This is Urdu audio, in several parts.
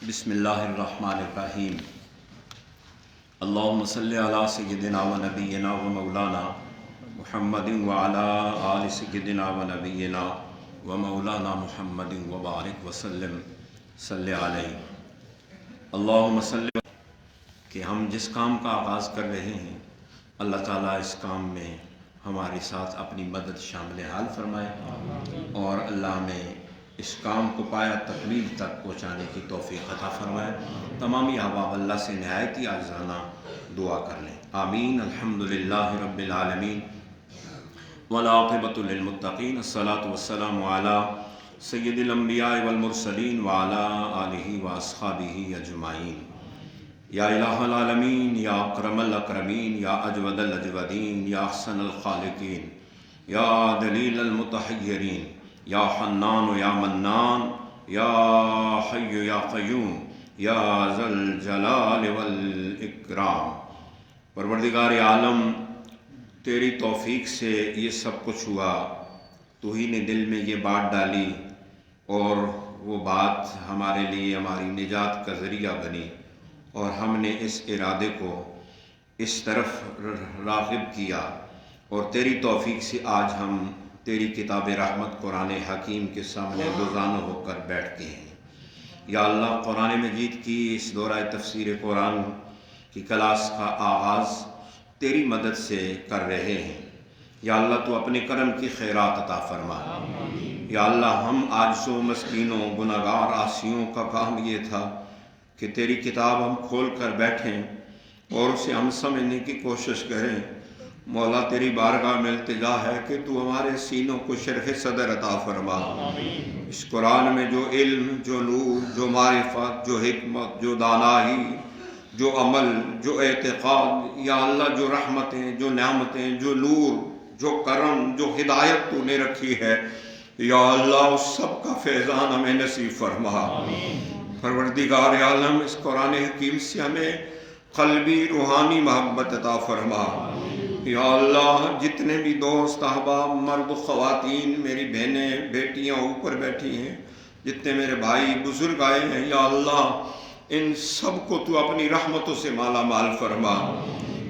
بسم اللہ الرحمن الرحیم اللہم صلی علی سیدنا و نبینا و مولانا محمد وعلی آل سیدنا و نبینا و مولانا محمد وبارک وسلم صلی علیہ اللہم صلی کہ ہم جس کام کا آغاز کر رہے ہیں اللہ تعالیٰ اس کام میں ہمارے ساتھ اپنی مدد شامل حال فرمائے اور اللہ میں اس کام کو پایا تکمیل تک پہنچانے کی توفیق عطا فرمائے۔ تمامی احباب اللہ سے نہایتی عاجزانہ دعا کر لیں، آمین۔ الحمدللہ رب العالمین والعاقبۃ للمتقین، الصلاۃ والسلام علی سید الانبیاء والمرسلین وعلی آلہ واصحابہ اجمعین۔ یا الہ العالمین، یا اکرم الاکرمین، یا اجود الاجودین، یا احسن الخالقین، یا دلیل المتحیرین، یا حنان و یا منان، یا حی یا قیوم، یا ذا الجلال والاکرام۔ پروردگار عالم، تیری توفیق سے یہ سب کچھ ہوا، تو ہی نے دل میں یہ بات ڈالی اور وہ بات ہمارے لیے ہماری نجات کا ذریعہ بنی، اور ہم نے اس ارادے کو اس طرف راغب کیا، اور تیری توفیق سے آج ہم تیری کتاب رحمت قرآن حکیم کے سامنے دوزانہ ہو کر بیٹھتے ہیں۔ یا اللہ، قرآن مجید کی اس دورہ تفسیر قرآن کی کلاس کا آغاز تیری مدد سے کر رہے ہیں۔ یا اللہ، تو اپنے کرم کی خیرات عطا فرما۔ یا اللہ، ہم عاجزوں، مسکینوں، گناہگار عاصیوں کا کام یہ تھا کہ تیری کتاب ہم کھول کر بیٹھیں اور اسے ہم سمجھنے کی کوشش کریں۔ مولا، تیری بارگاہ میں التجا ہے کہ تو ہمارے سینوں کو شرح صدر عطا فرما۔ اس قرآن میں جو علم، جو نور، جو معرفت، جو حکمت، جو دانائی، جو عمل، جو اعتقاد، یا اللہ، جو رحمتیں، جو نعمتیں، جو نور، جو کرم، جو ہدایت تو نے رکھی ہے، یا اللہ، اس سب کا فیضان ہمیں نصیب فرما۔ پروردگار عالم، اس قرآن حکیم سے ہمیں قلبی روحانی محبت عطا فرما۔ یا اللہ، جتنے بھی دوست احباب، مرد و خواتین، میری بہنیں، بیٹیاں اوپر بیٹھی ہیں، جتنے میرے بھائی بزرگ آئے ہیں، یا اللہ، ان سب کو تو اپنی رحمتوں سے مالا مال فرما۔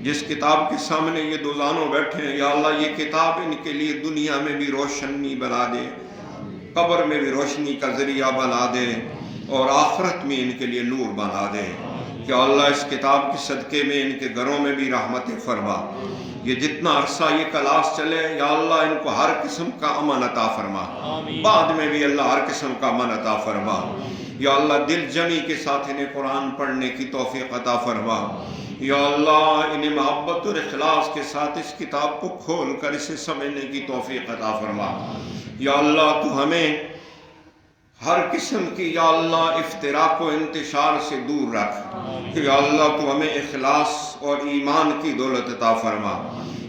جس کتاب کے سامنے یہ دوزانوں بیٹھے ہیں، یا اللہ، یہ کتاب ان کے لیے دنیا میں بھی روشنی بنا دے، قبر میں بھی روشنی کا ذریعہ بنا دے، اور آخرت میں ان کے لیے نور بنا دے۔ کہ اللہ، اس کتاب کے صدقے میں ان کے گھروں میں بھی رحمتیں فرما۔ یہ جتنا عرصہ یہ کلاس چلے، یا اللہ، ان کو ہر قسم کا امن عطا فرما، بعد میں بھی اللہ ہر قسم کا امن عطا فرما۔ یا اللہ، دل جمی کے ساتھ انہیں قرآن پڑھنے کی توفیق عطا فرما۔ یا اللہ، انہیں محبت اور اخلاص کے ساتھ اس کتاب کو کھول کر اسے سمجھنے کی توفیق عطا فرما۔ یا اللہ، تو ہمیں ہر قسم کی، یا اللہ، افتراق و انتشار سے دور رکھ۔ یا اللہ، تو ہمیں اخلاص اور ایمان کی دولت عطا فرما۔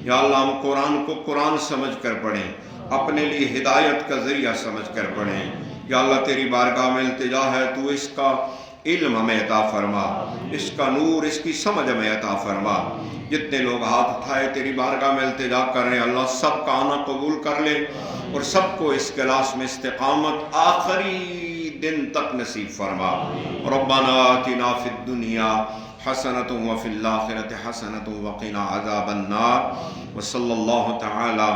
یا اللہ، ہم قرآن کو قرآن سمجھ کر پڑھیں، اپنے لیے ہدایت کا ذریعہ سمجھ کر پڑھیں۔ یا اللہ، تیری بارگاہ میں التجا ہے، تو اس کا علم ہمیں عطا فرما، اس کا نور، اس کی سمجھ ہمیں عطا فرما۔ جتنے لوگ ہاتھ اٹھائے تیری بارگاہ میں التجا کر رہے ہیں، اللہ، سب کا آنا قبول کر لے، اور سب کو اس کلاس میں استقامت آخری دن تک نصیب فرما۔ ربنا آتنا فی الدنیا حسنۃ وفی الآخرۃ حسنۃ وقنا عذاب النار، وصلی اللہ تعالی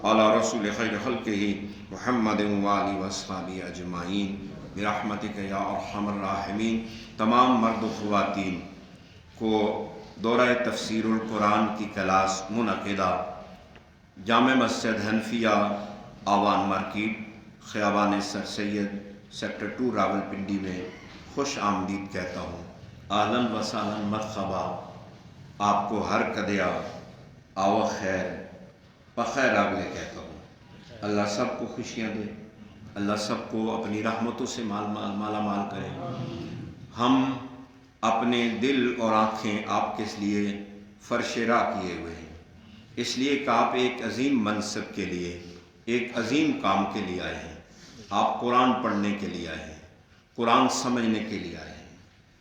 علی رسول خیر خلقہ محمد وآلہ واصحابہ اجمعین برحمتک یا ارحم الراحمین۔ تمام مرد و خواتین کو دورہ تفسیر القرآن کی کلاس منعقدہ جامع مسجد حنفیہ، آوان مارکیٹ، خیابان سر سید، سیکٹر 2، راولپنڈی میں خوش آمدید کہتا ہوں۔ اہلاً و سہلاً، مرحبا، آپ کو ہر کدیا آو خیر بخیر آگلے کہتا ہوں۔ اللہ سب کو خوشیاں دے، اللہ سب کو اپنی رحمتوں سے مالا مال کرے۔ ہم اپنے دل اور آنکھیں آپ کے لیے فرش راہ کیے ہوئے ہیں، اس لیے کہ آپ ایک عظیم منصب کے لیے، ایک عظیم کام کے لیے آئے ہیں۔ آپ قرآن پڑھنے کے لیے آئے ہیں، قرآن سمجھنے کے لیے آئے ہیں۔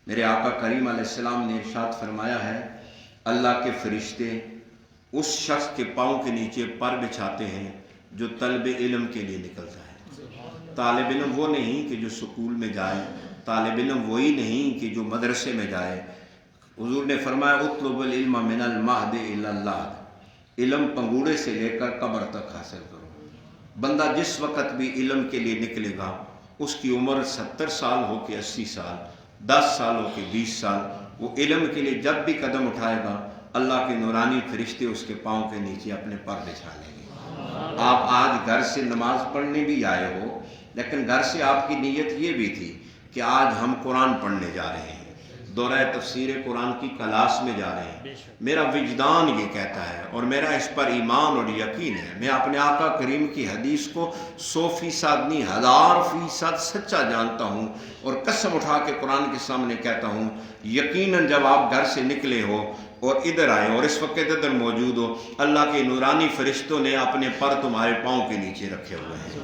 میرے آقا کریم علیہ السلام نے ارشاد فرمایا ہے، اللہ کے فرشتے اس شخص کے پاؤں کے نیچے پر بچھاتے ہیں جو طلب علم کے لیے نکلتا ہے۔ طالب علم وہ نہیں کہ جو سکول میں جائے، طالب علم وہی نہیں کہ جو مدرسے میں جائے۔ حضور نے فرمایا اطلب العلم من المہد الی اللحد، علم پنگوڑے سے لے کر قبر تک حاصل کرو۔ بندہ جس وقت بھی علم کے لیے نکلے گا، اس کی عمر 70 سال ہو کے 80 سال، 10 سال ہو کے 20 سال، وہ علم کے لیے جب بھی قدم اٹھائے گا، اللہ کے نورانی فرشتے اس کے پاؤں کے نیچے اپنے پر بچھا لیں گے۔ آپ آج گھر سے نماز پڑھنے بھی آئے ہو، لیکن گھر سے آپ کی نیت یہ بھی تھی کہ آج ہم قرآن پڑھنے جا رہے ہیں، دورہ تفسیر قرآن کی کلاس میں جا رہے ہیں۔ میرا وجدان یہ کہتا ہے اور میرا اس پر ایمان اور یقین ہے، میں اپنے آقا کریم کی حدیث کو 100% نہیں 1000% سچا جانتا ہوں، اور قسم اٹھا کے قرآن کے سامنے کہتا ہوں، یقیناً جب آپ گھر سے نکلے ہو اور ادھر آئے اور اس وقت ادھر موجود ہو، اللہ کے نورانی فرشتوں نے اپنے پر تمہارے پاؤں کے نیچے رکھے ہوئے ہیں۔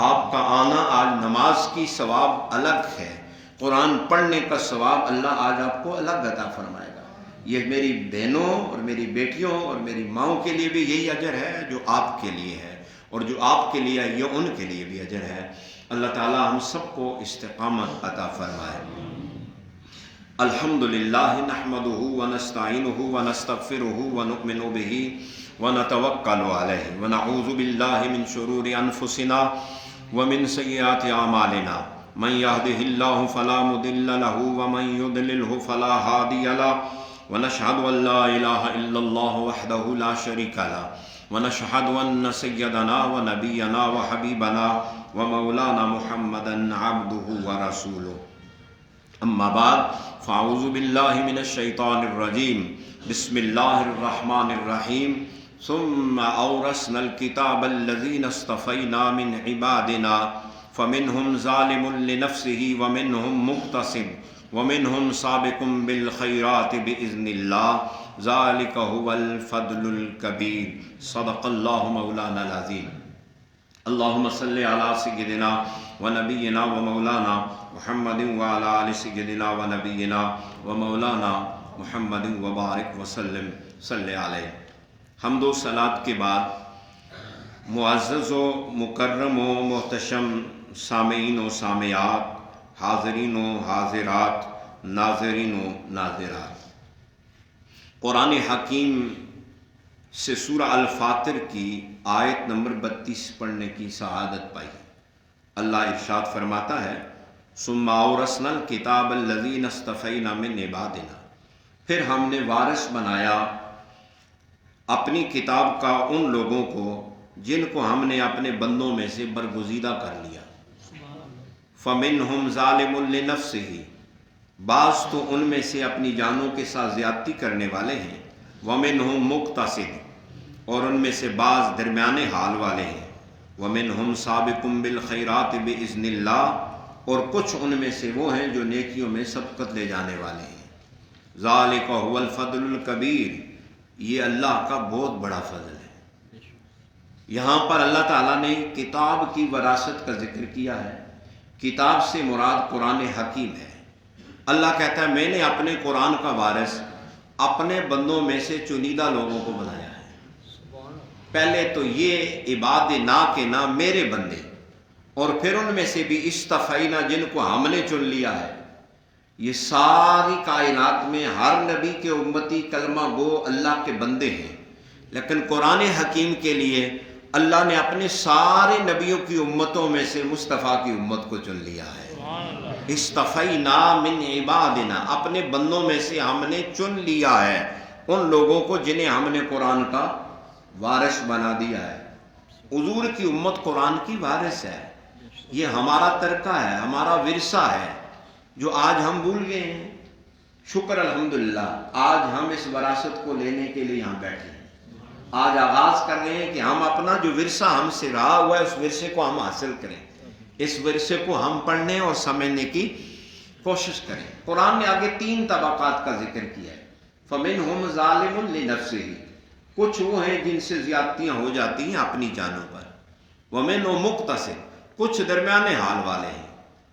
آپ کا آنا آج نماز کی ثواب الگ ہے، قرآن پڑھنے کا ثواب اللہ آج آپ کو الگ عطا فرمائے گا۔ یہ میری بہنوں اور میری بیٹیوں اور میری ماؤں کے لیے بھی یہی اجر ہے جو آپ کے لیے ہے، اور جو آپ کے لیے ہے یہ ان کے لیے بھی اجر ہے۔ اللہ تعالی ہم سب کو استقامت عطا فرمائے۔ الحمدللہ نحمدہ ونستعینہ ونستغفرہ ونؤمن بہ ونتوکل علیہ ونعوذ باللہ من شرور انفسنا ومن سیئات اعمالنا، من يهده الله فلا مضل له ومن يضلله فلا هادي له، ونشهد ان لا اله الا الله وحده لا شريك له، ونشهد ان سيدنا ونبينا وحبيبنا ومولانا محمدا عبده ورسوله، اما بعد فاعوذ بالله من الشيطان الرجيم، بسم الله الرحمن الرحيم، ثم اورثنا الكتاب الذين اصطفينا من عبادنا فمنهم ظالم لنفسه ومنهم مقتصد ومنهم سابق بالخيرات بإذن الله، ذلك هو الفضل الكبير، صدق الله مولانا العظيم۔ اللهم صل على سيدنا ونبينا ومولانا محمد وعلى آل سيدنا ونبينا ومولانا محمد وبارك وسلم صلی علیہ۔ حمد و صلات کے بعد معزز و مکرم و محتشم سامعین و سامعات، حاضرین و حاضرات، ناظرین و ناظرات، قرآن حکیم سے سورہ الفاتر کی آیت نمبر 32 پڑھنے کی سعادت پائی۔ اللہ ارشاد فرماتا ہے ثم اورثنا الکتاب الذین اصطفینا من عبادنا، پھر ہم نے وارث بنایا اپنی کتاب کا ان لوگوں کو جن کو ہم نے اپنے بندوں میں سے برگزیدہ کر لیا۔ فَمِنْهُمْ ظَالِمٌ لِنَفْسِهِ، بعض تو ان میں سے اپنی جانوں کے ساتھ زیادتی کرنے والے ہیں، وَمِنْهُمْ مُقْتَصِدٌ، اور ان میں سے بعض درمیانے حال والے ہیں، وَمِنْهُمْ سَابِقٌ بِالْخَيْرَاتِ بِإِذْنِ اللَّهِ، اور کچھ ان میں سے وہ ہیں جو نیکیوں میں سبقت لے جانے والے ہیں۔ ذَلِكَ هُوَ الْفَضْلُ الْكَبِيرُ، یہ اللہ کا بہت بڑا فضل ہے۔ یہاں پر اللہ تعالیٰ نے کتاب کی وراثت کا ذکر کیا ہے۔ کتاب سے مراد قرآن حکیم ہے۔ اللہ کہتا ہے میں نے اپنے قرآن کا وارث اپنے بندوں میں سے چنیدہ لوگوں کو بنایا ہے۔ پہلے تو یہ عبادنا کے نام میرے بندے، اور پھر ان میں سے بھی استفینا جن کو ہم نے چن لیا ہے۔ یہ ساری کائنات میں ہر نبی کے امتی کلمہ گو اللہ کے بندے ہیں، لیکن قرآن حکیم کے لیے اللہ نے اپنے سارے نبیوں کی امتوں میں سے مصطفیٰ کی امت کو چن لیا ہے۔ استفینا من عبادنا، اپنے بندوں میں سے ہم نے چن لیا ہے ان لوگوں کو جنہیں ہم نے قرآن کا وارث بنا دیا ہے۔ حضور کی امت قرآن کی وارث ہے، یہ ہمارا ترکہ ہے، ہمارا ورثہ ہے جو آج ہم بھول گئے ہیں۔ شکر الحمدللہ آج ہم اس وراثت کو لینے کے لیے یہاں بیٹھے ہیں۔ آج آغاز کر رہے ہیں کہ ہم اپنا جو ورثہ ہم سے رہا ہوا ہے اس ورثے کو ہم حاصل کریں، اس ورثے کو ہم پڑھنے اور سمجھنے کی کوشش کریں۔ قرآن نے آگے 3 طبقات کا ذکر کیا ہے۔ فَمِنْهُمْ ظَالِمٌ لِنَفْسِهِ، کچھ وہ ہیں جن سے زیادتیاں ہو جاتی ہیں اپنی جانوں پر۔ وَمِنْهُمْ مُقْتَصِدٌ، کچھ درمیانے حال والے ہیں۔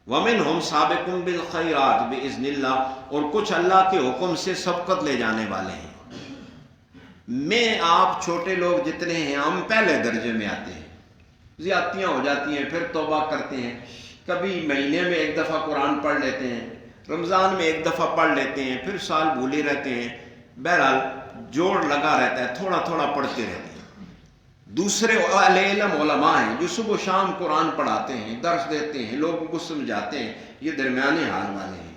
وَمِنْهُمْ سَابِقٌ بِالْخَيْرَاتِ بِإِذْنِ اللَّهِ، اور کچھ اللہ کے حکم سے سبقت لے جانے والے ہیں۔ میں آپ چھوٹے لوگ جتنے ہیں ہم پہلے درجے میں آتے ہیں، زیادتیاں ہو جاتی ہیں، پھر توبہ کرتے ہیں، کبھی مہینے میں ایک دفعہ قرآن پڑھ لیتے ہیں، رمضان میں ایک دفعہ پڑھ لیتے ہیں، پھر سال بھولے رہتے ہیں، بہرحال جوڑ لگا رہتا ہے، تھوڑا تھوڑا پڑھتے رہتے ہیں۔ دوسرے اہل علم علماء ہیں جو صبح و شام قرآن پڑھاتے ہیں، درس دیتے ہیں، لوگوں کو سمجھاتے ہیں، یہ درمیانے حال والے ہیں۔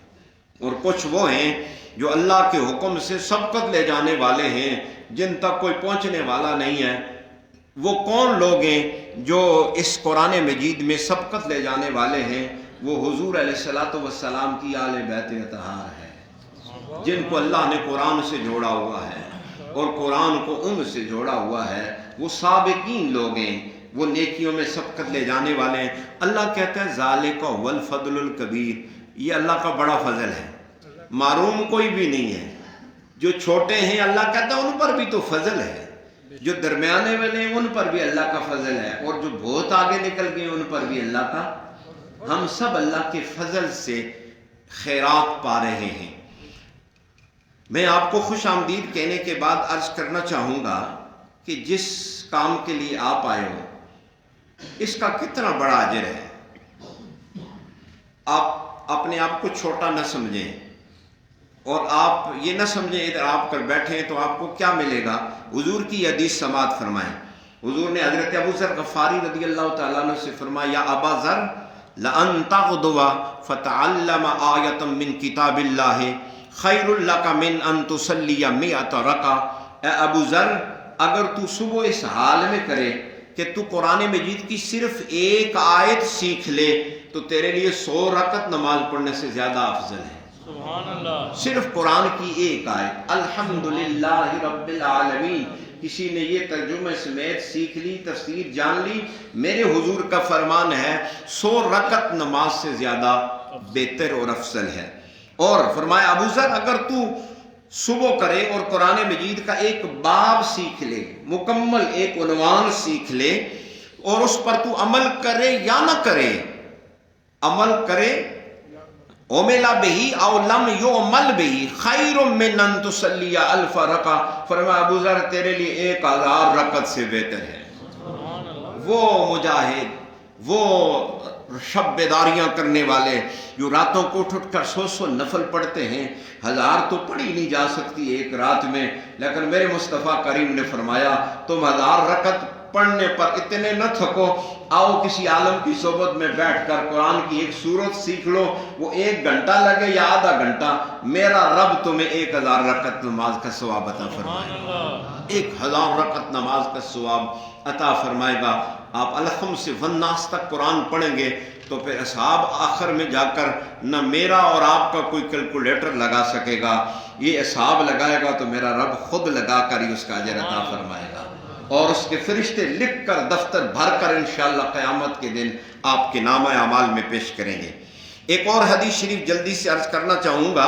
اور کچھ وہ ہیں جو اللہ کے حکم سے سبقت لے جانے والے ہیں، جن تک کوئی پہنچنے والا نہیں ہے۔ وہ کون لوگ ہیں جو اس قرآن مجید میں سبقت لے جانے والے ہیں؟ وہ حضور علیہ الصلوۃ والسلام کی آل بیت اطہار ہے، جن کو اللہ نے قرآن سے جوڑا ہوا ہے اور قرآن کو ان سے جوڑا ہوا ہے۔ وہ سابقین لوگ ہیں، وہ نیکیوں میں سبقت لے جانے والے ہیں۔ اللہ کہتا ہے ذالک والفضل الکبیر، یہ اللہ کا بڑا فضل ہے، معروم کوئی بھی نہیں ہے۔ جو چھوٹے ہیں اللہ کہتا ہے ان پر بھی تو فضل ہے، جو درمیانے والے ہیں ان پر بھی اللہ کا فضل ہے، اور جو بہت آگے نکل گئے ان پر بھی اللہ کا۔ ہم سب اللہ کے فضل سے خیرات پا رہے ہیں۔ میں آپ کو خوش آمدید کہنے کے بعد عرض کرنا چاہوں گا کہ جس کام کے لیے آپ آئے ہو اس کا کتنا بڑا اجر ہے۔ آپ اپنے آپ کو چھوٹا نہ سمجھیں، اور آپ یہ نہ سمجھیں ادھر آپ کر بیٹھے ہیں تو آپ کو کیا ملے گا۔ حضور کی حدیث سماعت فرمائیں۔ حضور نے حضرت ابو ذر غفاری رضی اللہ تعالیٰ عنہ سے فرمایا، یا ابا ذر لَأَن تَغْدُوَ فَتَعَلَّمَ آیَةً مِّن کتاب اللہ خَیْرٌ لَکَ مِنْ أَن تُصَلِّیَ مِئَةَ رَکعۃ۔ اے ابو ذر، اگر تو صبح اس حال میں کرے کہ تو قرآن مجید کی صرف ایک آیت سیکھ لے تو تیرے لیے 100 رکعت نماز پڑھنے سے زیادہ افضل ہے۔ سبحان اللہ۔ صرف قرآن کی ایک آیت، الحمدللہ رب العالمین، کسی نے یہ ترجمہ سمیت سیکھ لی، تفسیر جان لی، میرے حضور کا فرمان ہے 100 رکعت نماز سے زیادہ بہتر اور افضل ہے۔ اور فرمایا ابو ذر، اگر تو صبح کرے اور قرآن مجید کا ایک باب سیکھ لے، مکمل ایک عنوان سیکھ لے، اور اس پر تو عمل کرے یا نہ کرے، عمل کرے عمل بہی او لم یعمل بہی خیر من ان تصلی الف رکعہ، فرمایا ابو ذر تیرے لیے 1000 رکعت سے بہتر ہے۔ وہ مجاہد، وہ شب بیداریاں کرنے والے جو راتوں کو اٹھ کر 100 نفل پڑھتے ہیں، 1000 تو پڑھی نہیں جا سکتی ایک رات میں، لیکن میرے مصطفیٰ کریم نے فرمایا تم 1000 رکعت پڑھنے پر اتنے نہ تھکو، آؤ کسی عالم کی صحبت میں بیٹھ کر قرآن کی ایک سورت سیکھ لو، وہ 1 گھنٹہ لگے یا آدھا گھنٹہ، میرا رب تمہیں 1000 رکعت نماز کا ثواب عطا فرمائے گا، 1000 رکعت نماز کا ثواب عطا فرمائے گا۔ آپ الحم سے والناس تک قرآن پڑھیں گے تو پھر اصحاب آخر میں جا کر نہ میرا اور آپ کا کوئی کیلکولیٹر لگا سکے گا، یہ اصحاب لگائے گا تو میرا رب خود لگا کر ہی اس کا اجر عطا فرمائے گا، اور اس کے فرشتے لکھ کر دفتر بھر کر انشاءاللہ قیامت کے دن آپ کے نامہ اعمال میں پیش کریں گے۔ ایک اور حدیث شریف جلدی سے عرض کرنا چاہوں گا۔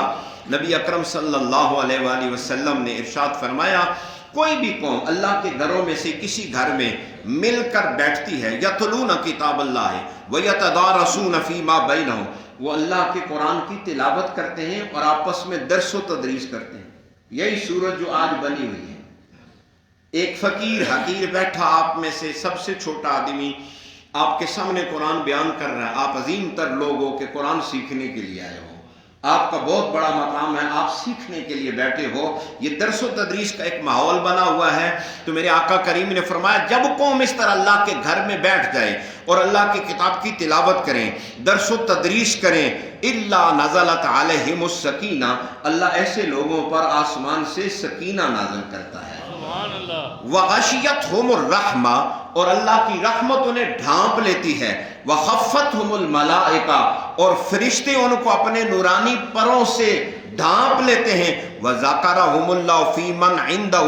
نبی اکرم صلی اللہ علیہ وآلہ وسلم نے ارشاد فرمایا، کوئی بھی قوم اللہ کے گھروں میں سے کسی گھر میں مل کر بیٹھتی ہے، یتلون کتاب اللہ ویتدارسون فیما بینہم، وہ اللہ کے قرآن کی تلاوت کرتے ہیں اور آپس میں درس و تدریس کرتے ہیں۔ یہی صورت جو آج بنی ہوئی ہے، ایک فقیر حقیر بیٹھا آپ میں سے سب سے چھوٹا آدمی آپ کے سامنے قرآن بیان کر رہا ہے، آپ عظیم تر لوگ ہو کہ قرآن سیکھنے کے لیے آئے ہو، آپ کا بہت بڑا مقام ہے، آپ سیکھنے کے لیے بیٹھے ہو، یہ درس و تدریس کا ایک ماحول بنا ہوا ہے، تو میرے آقا کریم نے فرمایا جب قوم اس طرح اللہ کے گھر میں بیٹھ جائے اور اللہ کی کتاب کی تلاوت کریں، درس و تدریس کریں، الا نزلت علیہم السکینہ، اللہ ایسے لوگوں پر آسمان سے سکینہ نازل کرتا ہے، وغشیتہم الرحمہ، اور اللہ کی رحمت انہیں ڈھانپ لیتی ہے، وخفتہم الملائکہ، اور فرشتے ان کو اپنے نورانی پروں سے ڈھانپ لیتے ہیں، وذکرہم اللہ فی من عندہ،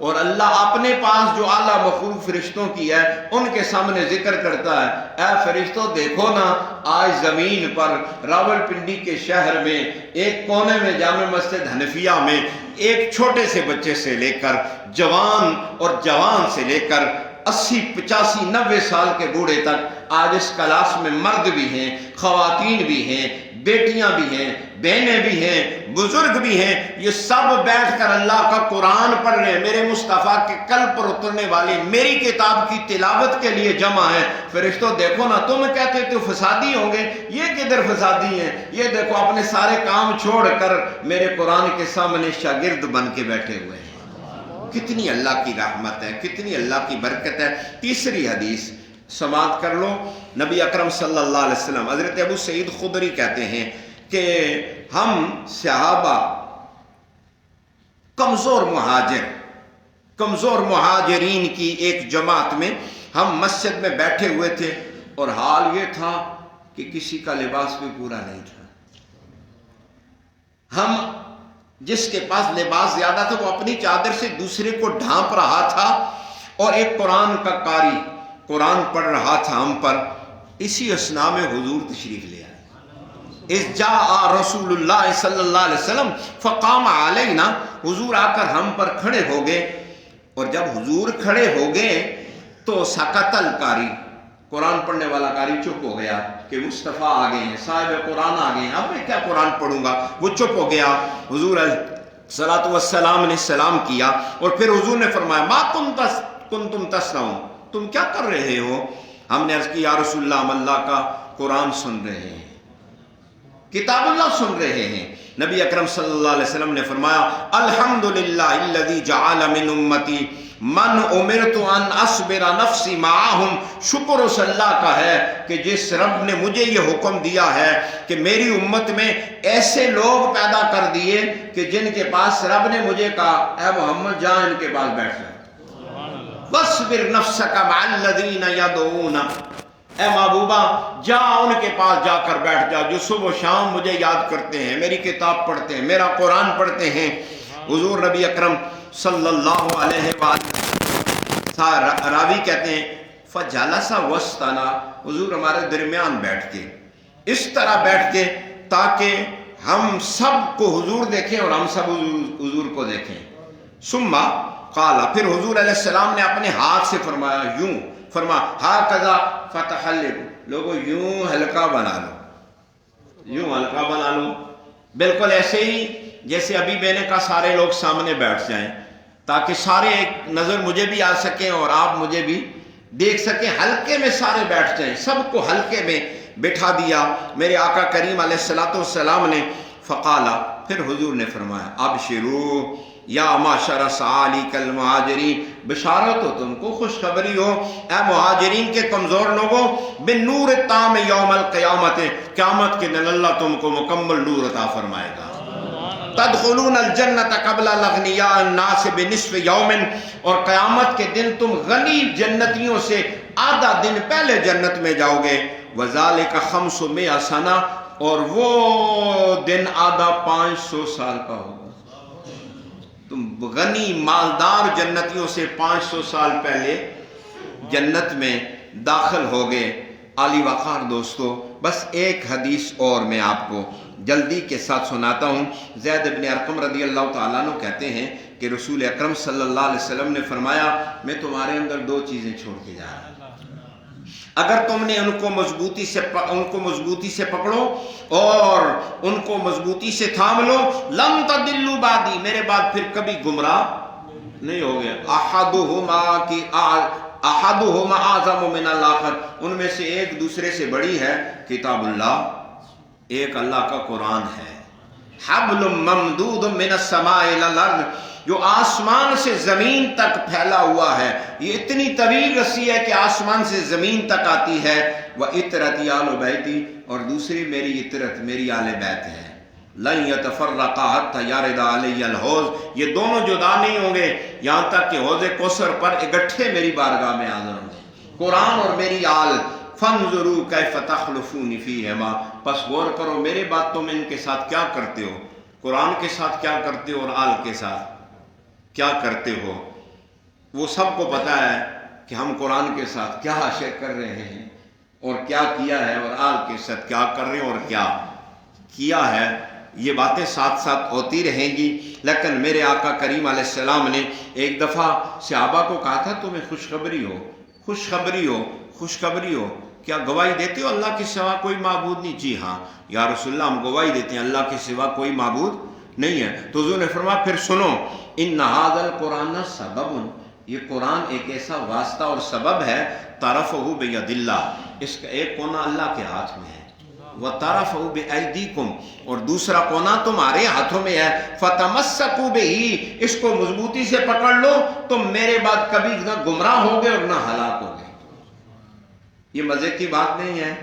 اور اللہ اپنے پاس جو اعلیٰ مخلوق فرشتوں کی ہے ان کے سامنے ذکر کرتا ہے، اے فرشتوں دیکھو نا، آج زمین پر راول پنڈی کے شہر میں ایک کونے میں جامع مسجد حنفیہ میں ایک چھوٹے سے بچے سے لے کر جوان اور جوان سے لے کر 80 85 90 سال کے بوڑھے تک آج اس کلاس میں مرد بھی ہیں، خواتین بھی ہیں، بیٹیاں بھی ہیں، بہنیں بھی ہیں، بزرگ بھی ہیں، یہ سب بیٹھ کر اللہ کا قرآن پڑھ رہے ہیں، میرے مصطفیٰ کے قلب پر اترنے والی میری کتاب کی تلاوت کے لیے جمع ہے۔ فرشتوں دیکھو نا، تم کہتے تو فسادی ہوں گے، یہ کدھر فسادی ہیں؟ یہ دیکھو اپنے سارے کام چھوڑ کر میرے قرآن کے سامنے شاگرد بن کے بیٹھے ہوئے ہیں۔ کتنی اللہ کی رحمت ہے، کتنی اللہ کی برکت ہے۔ تیسری حدیث سماعت کر لو، نبی اکرم صلی اللہ علیہ وسلم حضرت ابو سعید خدری کہتے ہیں کہ ہم صحابہ کمزور مہاجرین کی ایک جماعت میں ہم مسجد میں بیٹھے ہوئے تھے، اور حال یہ تھا کہ کسی کا لباس بھی پورا نہیں تھا۔ ہم جس کے پاس لباس زیادہ تھا وہ اپنی چادر سے دوسرے کو ڈھانپ رہا تھا، اور ایک قرآن کا قاری قرآن پڑھ رہا تھا ہم پر۔ اسی اثناء میں حضور تشریف لے آئے۔ اذ جاء رسول اللہ صلی اللہ علیہ وسلم فقام علینا، حضور آ کر ہم پر کھڑے ہو گئے، اور جب حضور کھڑے ہو گئے تو سکت القاری، قرآن پڑھنے والا قاری چپ ہو گیا کہ مصطفیٰ آ گئے ہیں، صاحب قرآن آ گئے ہیں، اب میں کیا قرآن پڑھوں گا، وہ چپ ہو گیا۔ حضور صلاۃ والسلام نے سلام کیا، اور پھر حضور نے فرمایا ما کنتم تسنعون، تم کیا کر رہے ہو؟ ہم نے عرض کی یا رسول اللہ، ہم اللہ کا قرآن سن رہے ہیں، کتاب اللہ سن رہے ہیں۔ نبی اکرم صلی اللہ علیہ وسلم نے فرمایا الحمدللہ الذی جعل من امتی من امرت ان اصبر نفسی معاہم، شکر اس اللہ کا ہے کہ جس رب نے مجھے یہ حکم دیا ہے کہ میری امت میں ایسے لوگ پیدا کر دیے کہ جن کے پاس رب نے مجھے کہا اے محمد جا ان کے پاس بیٹھ جا، وَاصْبِرْ نَفْسَكَ مَعَ الَّذِينَ يَدْعُونَ، اے محبوبہ جا ان کے پاس جا کر بیٹھ جا جو صبح و شام مجھے یاد کرتے ہیں، میری کتاب پڑھتے ہیں، میرا قرآن پڑھتے ہیں۔ حضور نبی اکرم صلی اللہ علیہ وآلہ راوی کہتے ہیں فَجَلَسَ وَسْطَنَا، حضور ہمارے درمیان بیٹھ کے، اس طرح بیٹھ کے تاکہ ہم سب کو حضور دیکھیں اور ہم سب حضور کو دیکھیں۔ ثم قال، پھر حضور علیہ السلام نے اپنے ہاتھ سے فرمایا، یوں فرما ہاکذا فتحلق، لوگوں یوں ہلکا بنا لو، یوں ہلکا بنا لو، بالکل ایسے ہی جیسے ابھی میں نے کہا سارے لوگ سامنے بیٹھ جائیں تاکہ سارے ایک نظر مجھے بھی آ سکیں اور آپ مجھے بھی دیکھ سکیں، ہلکے میں سارے بیٹھ جائیں، سب کو ہلکے میں بٹھا دیا میرے آقا کریم علیہ الصلوۃ والسلام نے۔ فقالا، پھر حضور نے فرمایا ابشروا یا معشر سالک المہاجرین، بشارت ہو تم کو، خوشخبری ہو اے مہاجرین کے کمزور لوگوں، بالنور التام یوم القیامت، قیامت کے دن اللہ تم کو مکمل نور عطا فرمائے گا۔ تدخلون الجنت قبل الاغنیاء الناس بنصف یوم، اور قیامت کے دن تم غنی جنتیوں سے آدھا دن پہلے جنت میں جاؤ گے۔ وذالک 500 سنہ، اور وہ دن آدھا 500 سال کا ہوگا۔ تم غنی مالدار جنتیوں سے 500 سال پہلے جنت میں داخل ہو گئے۔ عالی وقار دوستو، بس ایک حدیث اور میں آپ کو جلدی کے ساتھ سناتا ہوں۔ زید بن ارقم رضی اللہ تعالیٰ عنہ کہتے ہیں کہ رسول اکرم صلی اللہ علیہ وسلم نے فرمایا میں تمہارے اندر 2 چیزیں چھوڑ کے جا رہا ہوں، اگر تم نے ان کو مضبوطی سے پکڑو اور ان کو مضبوطی سے تھام لو، لم تضلوا بعدی، میرے بعد پھر کبھی گمراہ نہیں ہوگے۔ احدہما اعظم من الاخر، ان میں سے ایک دوسرے سے بڑی ہے کتاب اللہ، ایک اللہ کا قرآن ہے۔ حبل ممدود من السماء الى الارض، جو آسمان سے زمین تک پھیلا ہوا ہے، یہ اتنی طویل رسی ہے کہ آسمان سے زمین تک آتی ہے۔ وَإِطْرَتِ آلُ بَيْتِ، اور دوسری میری اطرت، میری آل بیت ہے۔ لَن يَتَفَرَّقَا حَتَّى يَرِدَ عَلَيَّ الْحَوْض، یہ دونوں جدا نہیں ہوں گے یہاں تک کہ حوض کوثر پر اکٹھے میری بارگاہ میں حاضر ہوں گے، قرآن اور میری آل۔ فَانظُرُوا كَيْفَ تَخْلُفُونِ فِيهِمَا، پس غور کرو میرے بات تم ان کے ساتھ کیا کرتے ہو، قرآن کے ساتھ کیا کرتے ہو اور آل کے ساتھ کیا کرتے ہو۔ وہ سب کو پتا ہے کہ ہم قرآن کے ساتھ کیا حاشر کر رہے ہیں اور کیا کیا ہے، اور آل کے ساتھ کیا کر رہے ہیں اور کیا کیا ہے۔ یہ باتیں ساتھ ساتھ ہوتی رہیں گی، لیکن میرے آقا کریم علیہ السلام نے ایک دفعہ صحابہ کو کہا تھا تمہیں خوشخبری ہو، خوشخبری ہو، خوشخبری ہو۔ کیا گواہی دیتے ہو اللہ کے سوا کوئی معبود نہیں؟ جی ہاں یا رسول اللہ ہم گواہی دیتے ہیں اللہ کے سوا کوئی معبود نہیں ہے۔ تو حضور نے فرمایا پھر سنو، ان ھذا القرآن سبب، یہ قرآن ایک ایسا واسطہ اور سبب ہے، طرفہ بید اللہ، اس کا ایک کونا اللہ کے ہاتھ میں ہے، وطرفہ بایدیکم، اور دوسرا کونا تمہارے ہاتھوں میں ہے، فتمسکوا بہ، اس کو مضبوطی سے پکڑ لو، تم میرے بعد کبھی نہ گمراہ ہوگے اور نہ ہلاک ہوگے۔ یہ مزے کی بات نہیں ہے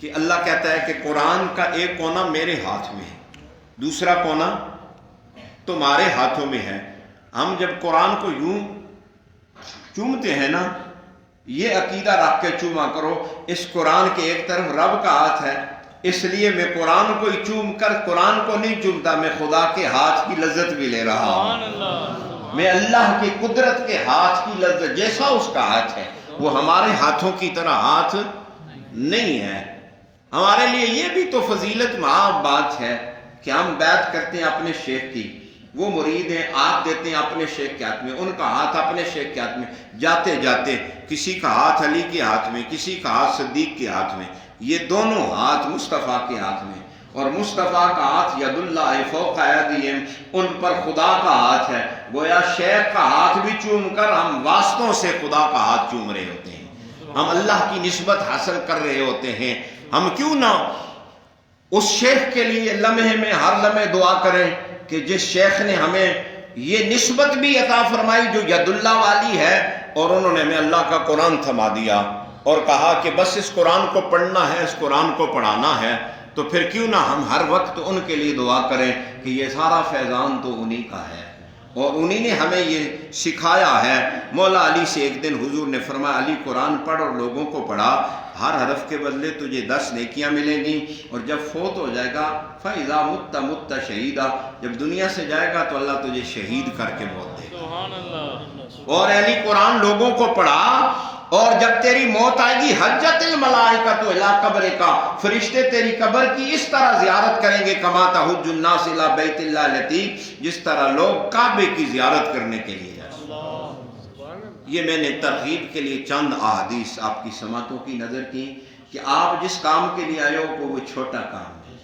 کہ اللہ کہتا ہے کہ قرآن کا ایک کونا میرے ہاتھ میں ہے، دوسرا کونا تمہارے ہاتھوں میں ہے۔ ہم جب قرآن کو یوں چومتے ہیں نا، یہ عقیدہ رکھ کے چوما کرو، اس قرآن کے ایک طرف رب کا ہاتھ ہے، اس لیے میں قرآن کو ہی چوم کر قرآن کو نہیں چومتا، میں خدا کے ہاتھ کی لذت بھی لے رہا ہوں، میں اللہ کی قدرت کے ہاتھ کی لذت، جیسا اس کا ہاتھ ہے وہ ہمارے ہاتھوں کی طرح ہاتھ نہیں ہے۔ ہمارے لیے یہ بھی تو فضیلت معاب بات ہے کہ ہم بیعت کرتے ہیں اپنے شیخ کی، وہ مرید ہیں، آپ دیتے ہیں اپنے شیخ کے ہاتھ میں، ان کا ہاتھ اپنے شیخ کے ہاتھ میں، جاتے جاتے کسی کا ہاتھ علی کے ہاتھ میں، کسی کا ہاتھ صدیق کے ہاتھ میں، یہ دونوں ہاتھ مصطفیٰ کے ہاتھ میں، اور مصطفیٰ کا ہاتھ ید اللہ فوق ایدیہم، ان پر خدا کا ہاتھ ہے۔ گویا شیخ کا ہاتھ بھی چوم کر ہم واسطوں سے خدا کا ہاتھ چوم رہے ہوتے ہیں، ہم اللہ کی نسبت حاصل کر رہے ہوتے ہیں۔ ہم کیوں نہ اس شیخ کے لیے لمحے میں ہر لمحے دعا کریں کہ جس شیخ نے ہمیں یہ نسبت بھی عطا فرمائی جو ید اللہ والی ہے، اور انہوں نے ہمیں اللہ کا قرآن تھما دیا اور کہا کہ بس اس قرآن کو پڑھنا ہے، اس قرآن کو پڑھانا ہے، تو پھر کیوں نہ ہم ہر وقت ان کے لیے دعا کریں کہ یہ سارا فیضان تو انہی کا ہے اور انہی نے ہمیں یہ سکھایا ہے۔ مولا علی سے ایک دن حضور نے فرمایا علی قرآن پڑھ اور لوگوں کو پڑھا، ہر حرف کے بدلے تجھے 10 نیکیاں ملیں گی، اور جب فوت ہو جائے گا فَإِذَا مُتَّ مُتَّ شَهِيدًا، جب دنیا سے جائے گا تو اللہ تجھے شہید کر کے موت دے گا۔ اور علی قرآن لوگوں کو پڑھا، اور جب تیری موت آئے گی حجت الملائکۃ الی قبرک، فرشتے تیری قبر کی اس طرح زیارت کریں گے کما تحج الناس الی بیت اللہ العتیق، جس طرح لوگ کعبے کی زیارت کرنے کے لیے جاتے ہیں۔ یہ میں نے ترغیب کے لیے چند احادیث آپ کی سماعتوں کی نظر کی کہ آپ جس کام کے لیے آئے ہو وہ چھوٹا کام ہے،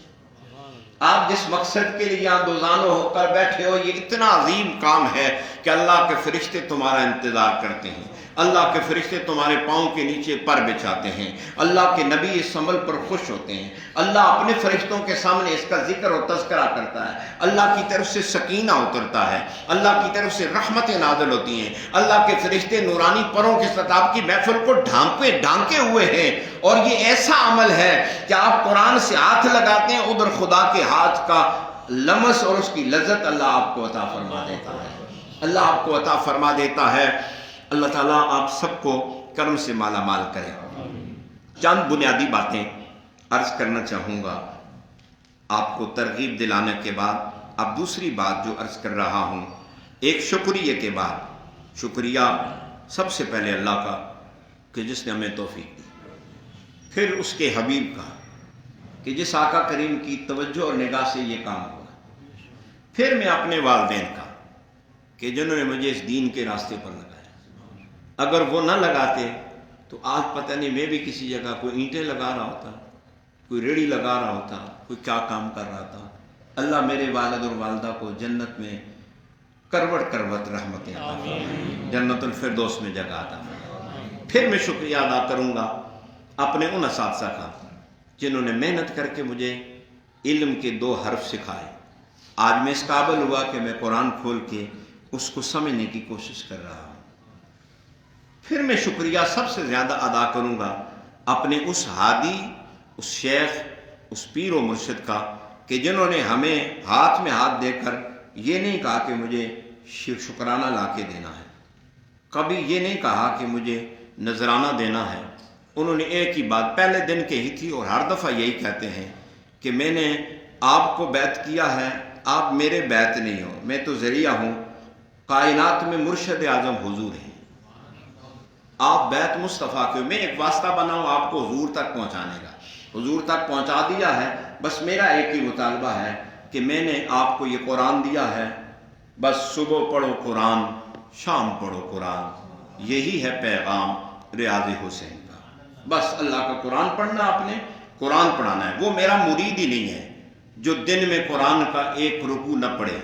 آپ جس مقصد کے لیے یہاں دوزانوں ہو کر بیٹھے ہو یہ اتنا عظیم کام ہے کہ اللہ کے فرشتے تمہارا انتظار کرتے ہیں، اللہ کے فرشتے تمہارے پاؤں کے نیچے پر بچھاتے ہیں، اللہ کے نبی اس عمل پر خوش ہوتے ہیں، اللہ اپنے فرشتوں کے سامنے اس کا ذکر و تذکرہ کرتا ہے، اللہ کی طرف سے سکینہ اترتا ہے، اللہ کی طرف سے رحمتیں نازل ہوتی ہیں، اللہ کے فرشتے نورانی پروں کے ساتھ آپ کی محفل کو ڈھانکے ہوئے ہیں، اور یہ ایسا عمل ہے کہ آپ قرآن سے ہاتھ لگاتے ہیں، ادھر خدا کے ہاتھ کا لمس اور اس کی لذت اللہ آپ کو عطا فرما دیتا ہے، اللہ آپ کو عطا فرما دیتا ہے۔ اللہ تعالیٰ آپ سب کو کرم سے مالا مال کرے۔ چند بنیادی باتیں عرض کرنا چاہوں گا آپ کو ترغیب دلانے کے بعد۔ اب دوسری بات جو عرض کر رہا ہوں، ایک شکریہ کے بعد، شکریہ سب سے پہلے اللہ کا کہ جس نے ہمیں توفیق دی، پھر اس کے حبیب کا کہ جس آقا کریم کی توجہ اور نگاہ سے یہ کام ہوا، پھر میں اپنے والدین کا کہ جنہوں نے مجھے اس دین کے راستے پر لگایا، اگر وہ نہ لگاتے تو آج پتہ نہیں میں بھی کسی جگہ کوئی اینٹیں لگا رہا ہوتا، کوئی ریڑھی لگا رہا ہوتا، کوئی کیا کام کر رہا تھا۔ اللہ میرے والد اور والدہ کو جنت میں کروٹ کروٹ رحمتیں عطا فرمائے، جنت الفردوس میں جگہ عطا فرمائے۔ پھر میں شکریہ ادا کروں گا اپنے ان اساتذہ کا جنہوں نے محنت کر کے مجھے علم کے 2 حرف سکھائے۔ آج میں اس قابل ہوا کہ میں قرآن کھول کے اس کو سمجھنے کی کوشش کر رہا ہوں۔ پھر میں شکریہ سب سے زیادہ ادا کروں گا اپنے اس ہادی، اس شیخ، اس پیر و مرشد کا کہ جنہوں نے ہمیں ہاتھ میں ہاتھ دے کر یہ نہیں کہا کہ مجھے شکرانہ لا کے دینا ہے، کبھی یہ نہیں کہا کہ مجھے نذرانہ دینا ہے۔ انہوں نے ایک ہی بات پہلے دن کہی تھی اور ہر دفعہ یہی کہتے ہیں کہ میں نے آپ کو بیعت کیا ہے، آپ میرے بیعت نہیں ہو، میں تو ذریعہ ہوں، کائنات میں مرشد اعظم حضور ہیں، آپ بیعت مصطفیٰ کے، میں ایک واسطہ بناؤں آپ کو حضور تک پہنچانے کا، حضور تک پہنچا دیا ہے۔ بس میرا ایک ہی مطالبہ ہے کہ میں نے آپ کو یہ قرآن دیا ہے، بس صبح پڑھو قرآن، شام پڑھو قرآن، یہی ہے پیغام ریاض حسین کا۔ بس اللہ کا قرآن پڑھنا، آپ نے قرآن پڑھانا ہے۔ وہ میرا مرید ہی نہیں ہے جو دن میں قرآن کا ایک رکوع نہ پڑھے،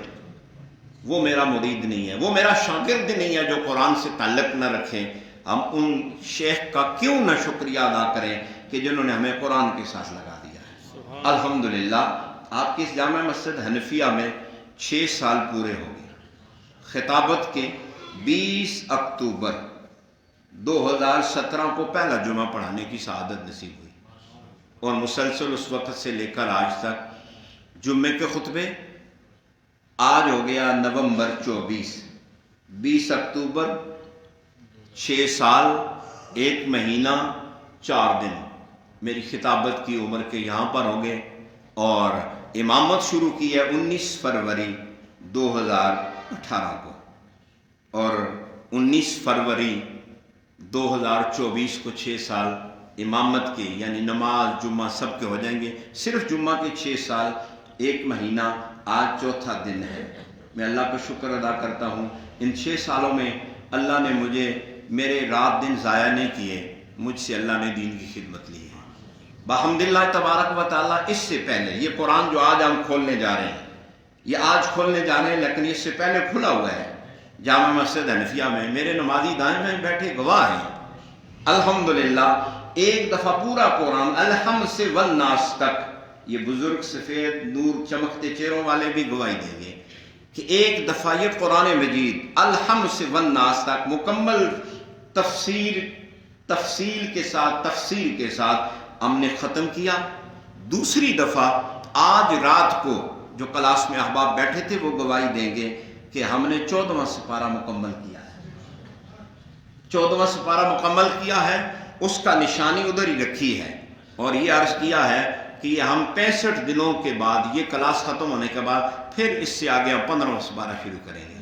وہ میرا مرید نہیں ہے، وہ میرا شاگرد نہیں ہے جو قرآن سے تعلق نہ رکھے۔ ہم ان شیخ کا کیوں نہ شکریہ ادا کریں کہ جنہوں نے ہمیں قرآن کے ساتھ لگا دیا ہے۔ الحمدللہ آپ کی اس جامع مسجد حنفیہ میں 6 سال پورے ہو گئے۔ خطابت کے 20 اکتوبر 2017 کو پہلا جمعہ پڑھانے کی سعادت نصیب ہوئی، اور مسلسل اس وقت سے لے کر آج تک جمعے کے خطبے۔ آج ہو گیا نومبر 24، 20 اکتوبر 6 سال 1 مہینہ 4 دن میری خطابت کی عمر کے یہاں پر ہو گئے، اور امامت شروع کی ہے 19 فروری 2018 کو، اور 19 فروری 2024 کو 6 سال امامت کے، یعنی نماز جمعہ سب کے ہو جائیں گے۔ صرف جمعہ کے 6 سال 1 مہینہ آج چوتھا دن ہے۔ میں اللہ کا شکر ادا کرتا ہوں، ان 6 سالوں میں اللہ نے مجھے میرے رات دن ضائع نہیں کیے، مجھ سے اللہ نے دین کی خدمت لی ہے بحمداللہ تبارک و تعالیٰ۔ اس سے پہلے یہ قرآن جو آج ہم کھولنے جا رہے ہیں، یہ آج کھولنے جا رہے ہیں، لیکن اس سے پہلے کھلا ہوا ہے جامع مسجد حنفیہ میں۔ میرے نمازی دائیں میں بیٹھے گواہ ہیں الحمدللہ۔ ایک دفعہ پورا قرآن الحمد سے والناس تک، یہ بزرگ سفید نور چمکتے چہروں والے بھی گواہی دیں گے کہ ایک دفعہ یہ قرآن مجید الحمد سے والناس تک مکمل تفصیل کے ساتھ ہم نے ختم کیا۔ دوسری دفعہ آج رات کو جو کلاس میں احباب بیٹھے تھے وہ گواہی دیں گے کہ ہم نے 14واں سپارہ مکمل کیا ہے۔ 14واں سپارہ مکمل کیا ہے، اس کا نشانی ادھر ہی رکھی ہے، اور یہ عرض کیا ہے کہ ہم 65 دنوں کے بعد، یہ کلاس ختم ہونے کے بعد پھر اس سے آگے ہم 15واں سپارہ شروع کریں گے،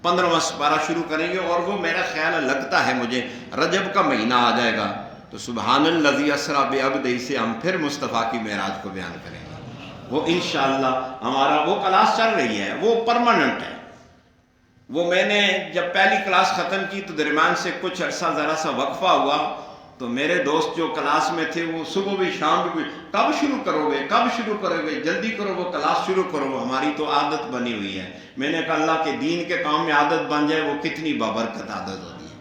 15واں سپارہ شروع کریں گے۔ اور وہ میرا خیال لگتا ہے مجھے رجب کا مہینہ آ جائے گا تو سبحان الذی اسریٰ بعبدہ سے ہم پھر مصطفیٰ کی معراج کو بیان کریں گے۔ وہ انشاءاللہ ہمارا وہ کلاس چل رہی ہے، وہ پرماننٹ ہے۔ وہ میں نے جب پہلی کلاس ختم کی تو درمیان سے کچھ عرصہ ذرا سا وقفہ ہوا، تو میرے دوست جو کلاس میں تھے وہ صبح بھی شام بھی کب شروع کرو گے جلدی کرو، وہ کلاس شروع کرو۔ ہماری تو عادت بنی ہوئی ہے۔ میں نے کہا اللہ کے دین کے کام میں عادت بن جائے وہ کتنی بابرکت عادت ہوتی ہے۔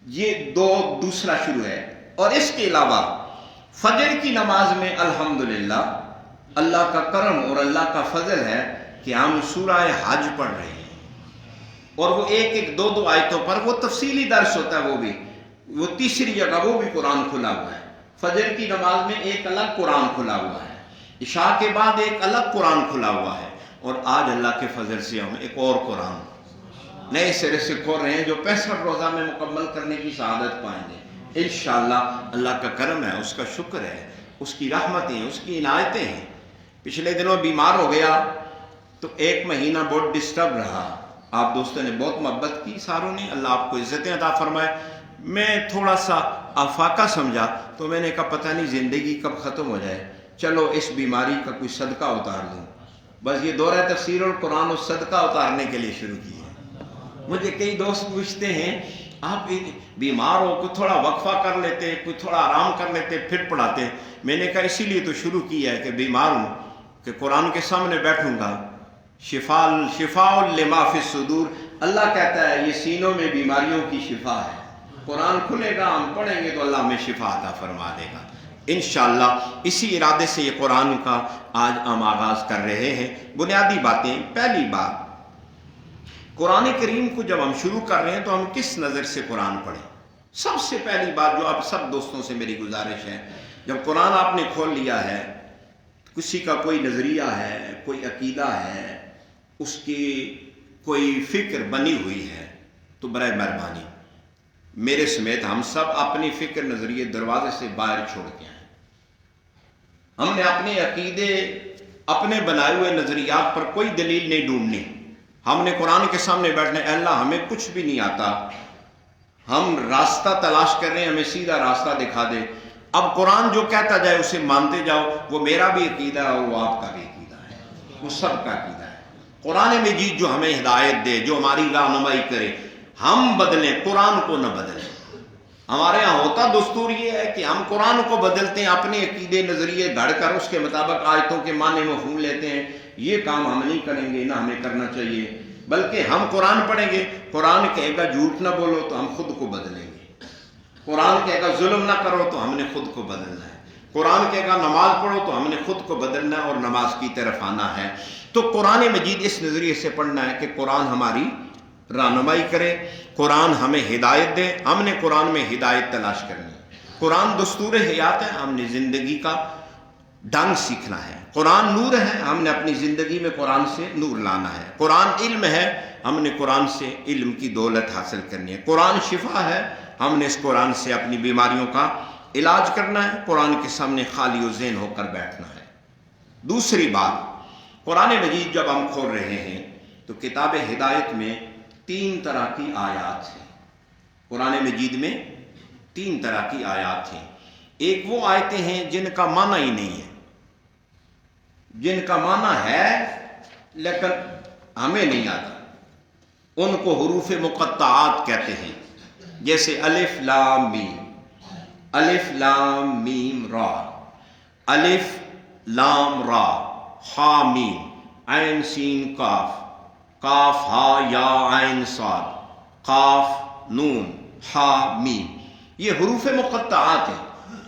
یہ دوسرا شروع ہے۔ اور اس کے علاوہ فجر کی نماز میں الحمدللہ اللہ کا کرم اور اللہ کا فضل ہے کہ ہم سورہ حج پڑھ رہے ہیں، اور وہ ایک دو آیتوں پر وہ تفصیلی درس ہوتا ہے، وہ تیسری جگہ وہ بھی قرآن کھلا ہوا ہے۔ فجر کی نماز میں ایک الگ قرآن کھلا ہوا ہے، عشاء کے بعد ایک الگ قرآن کھلا ہوا ہے، اور آج اللہ کے فضل سے ہم ایک اور قرآن نئے سرے سے کھول رہے ہیں جو 65 روزہ میں مکمل کرنے کی سعادت پائیں گے انشاءاللہ۔ اللہ کا کرم ہے، اس کا شکر ہے، اس کی رحمتیں، اس کی عنایتیں ہیں۔ پچھلے دنوں بیمار ہو گیا تو 1 مہینہ بہت ڈسٹرب رہا۔ آپ دوستوں نے بہت محبت کی، ساروں نے، اللہ آپ کو عزتیں عطا فرمائے۔ میں تھوڑا سا افاقہ سمجھا تو میں نے کہا پتہ نہیں زندگی کب ختم ہو جائے، چلو اس بیماری کا کوئی صدقہ اتار دوں۔ بس یہ دورہ تفسیر اور قرآن و صدقہ اتارنے کے لیے شروع کی ہے۔ مجھے کئی دوست پوچھتے ہیں آپ بیمار ہو، کوئی تھوڑا وقفہ کر لیتے، کوئی تھوڑا آرام کر لیتے پھر پڑھاتے۔ میں نے کہا اسی لیے تو شروع کیا ہے کہ بیمار ہوں کہ قرآن کے سامنے بیٹھوں گا۔ شفاء لما فی الصدور، اللہ کہتا ہے یہ سینوں میں بیماریوں کی شفا ہے۔ قرآن کھلے گا، ہم پڑھیں گے تو اللہ ہمیں شفا عطا فرما دے گا انشاءاللہ۔ اسی ارادے سے یہ قرآن کا آج ہم آغاز کر رہے ہیں۔ بنیادی باتیں، پہلی بات، قرآن کریم کو جب ہم شروع کر رہے ہیں تو ہم کس نظر سے قرآن پڑھیں؟ سب سے پہلی بات جو آپ سب دوستوں سے میری گزارش ہے، جب قرآن آپ نے کھول لیا ہے، کسی کا کوئی نظریہ ہے، کوئی عقیدہ ہے، اس کی کوئی فکر بنی ہوئی ہے، تو برائے مہربانی میرے سمیت ہم سب اپنی فکر نظریے دروازے سے باہر چھوڑ کے آئیں۔ ہم نے اپنے عقیدے، اپنے بنائے ہوئے نظریات پر کوئی دلیل نہیں ڈھونڈنی۔ ہم نے قرآن کے سامنے بیٹھنا ہے، اللہ ہمیں کچھ بھی نہیں آتا، ہم راستہ تلاش کر رہے ہیں، ہمیں سیدھا راستہ دکھا دے۔ اب قرآن جو کہتا جائے اسے مانتے جاؤ، وہ میرا بھی عقیدہ ہے اور وہ آپ کا بھی عقیدہ ہے، وہ سب کا عقیدہ ہے۔ قرآن مجید جو ہمیں ہدایت دے، جو ہماری رہنمائی کرے، ہم بدلیں، قرآن کو نہ بدلیں۔ ہمارے ہاں ہوتا دستور یہ ہے کہ ہم قرآن کو بدلتے ہیں، اپنے عقیدے نظریے گھڑ کر اس کے مطابق آیتوں کے معنی مفہوم لیتے ہیں. یہ کام ہم نہیں کریں گے، نہ ہمیں کرنا چاہیے، بلکہ ہم قرآن پڑھیں گے. قرآن کہے گا جھوٹ نہ بولو تو ہم خود کو بدلیں گے. قرآن کہے گا ظلم نہ کرو تو ہم نے خود کو بدلنا ہے. قرآن کہے گا نماز پڑھو تو ہم نے خود کو بدلنا ہے اور نماز کی طرف آنا ہے. تو قرآن مجید اس نظریے سے پڑھنا ہے کہ قرآن ہماری رہنمائی کرے، قرآن ہمیں ہدایت دے. ہم نے قرآن میں ہدایت تلاش کرنی ہے. قرآن دستور حیات ہے، ہم نے زندگی کا ڈھنگ سیکھنا ہے. قرآن نور ہے، ہم نے اپنی زندگی میں قرآن سے نور لانا ہے. قرآن علم ہے، ہم نے قرآن سے علم کی دولت حاصل کرنی ہے. قرآن شفا ہے، ہم نے اس قرآن سے اپنی بیماریوں کا علاج کرنا ہے. قرآن کے سامنے خالی و ذہن ہو کر بیٹھنا ہے. دوسری بات، قرآن مجید جب ہم کھول رہے ہیں تو کتاب ہدایت میں 3 طرح کی آیات ہیں. قرآن مجید میں 3 طرح کی آیات ہیں. ایک وہ آیتیں ہیں جن کا معنی ہی نہیں ہے، جن کا معنی ہے لیکن ہمیں نہیں آتا. ان کو حروف مقطعات کہتے ہیں، جیسے الف لام میم، الف لام میم را، الف لام را، ہا میم، عین سین کاف، کاف ہا یا عین صاد، قاف نون ہا میم. یہ حروف مقطعات ہیں.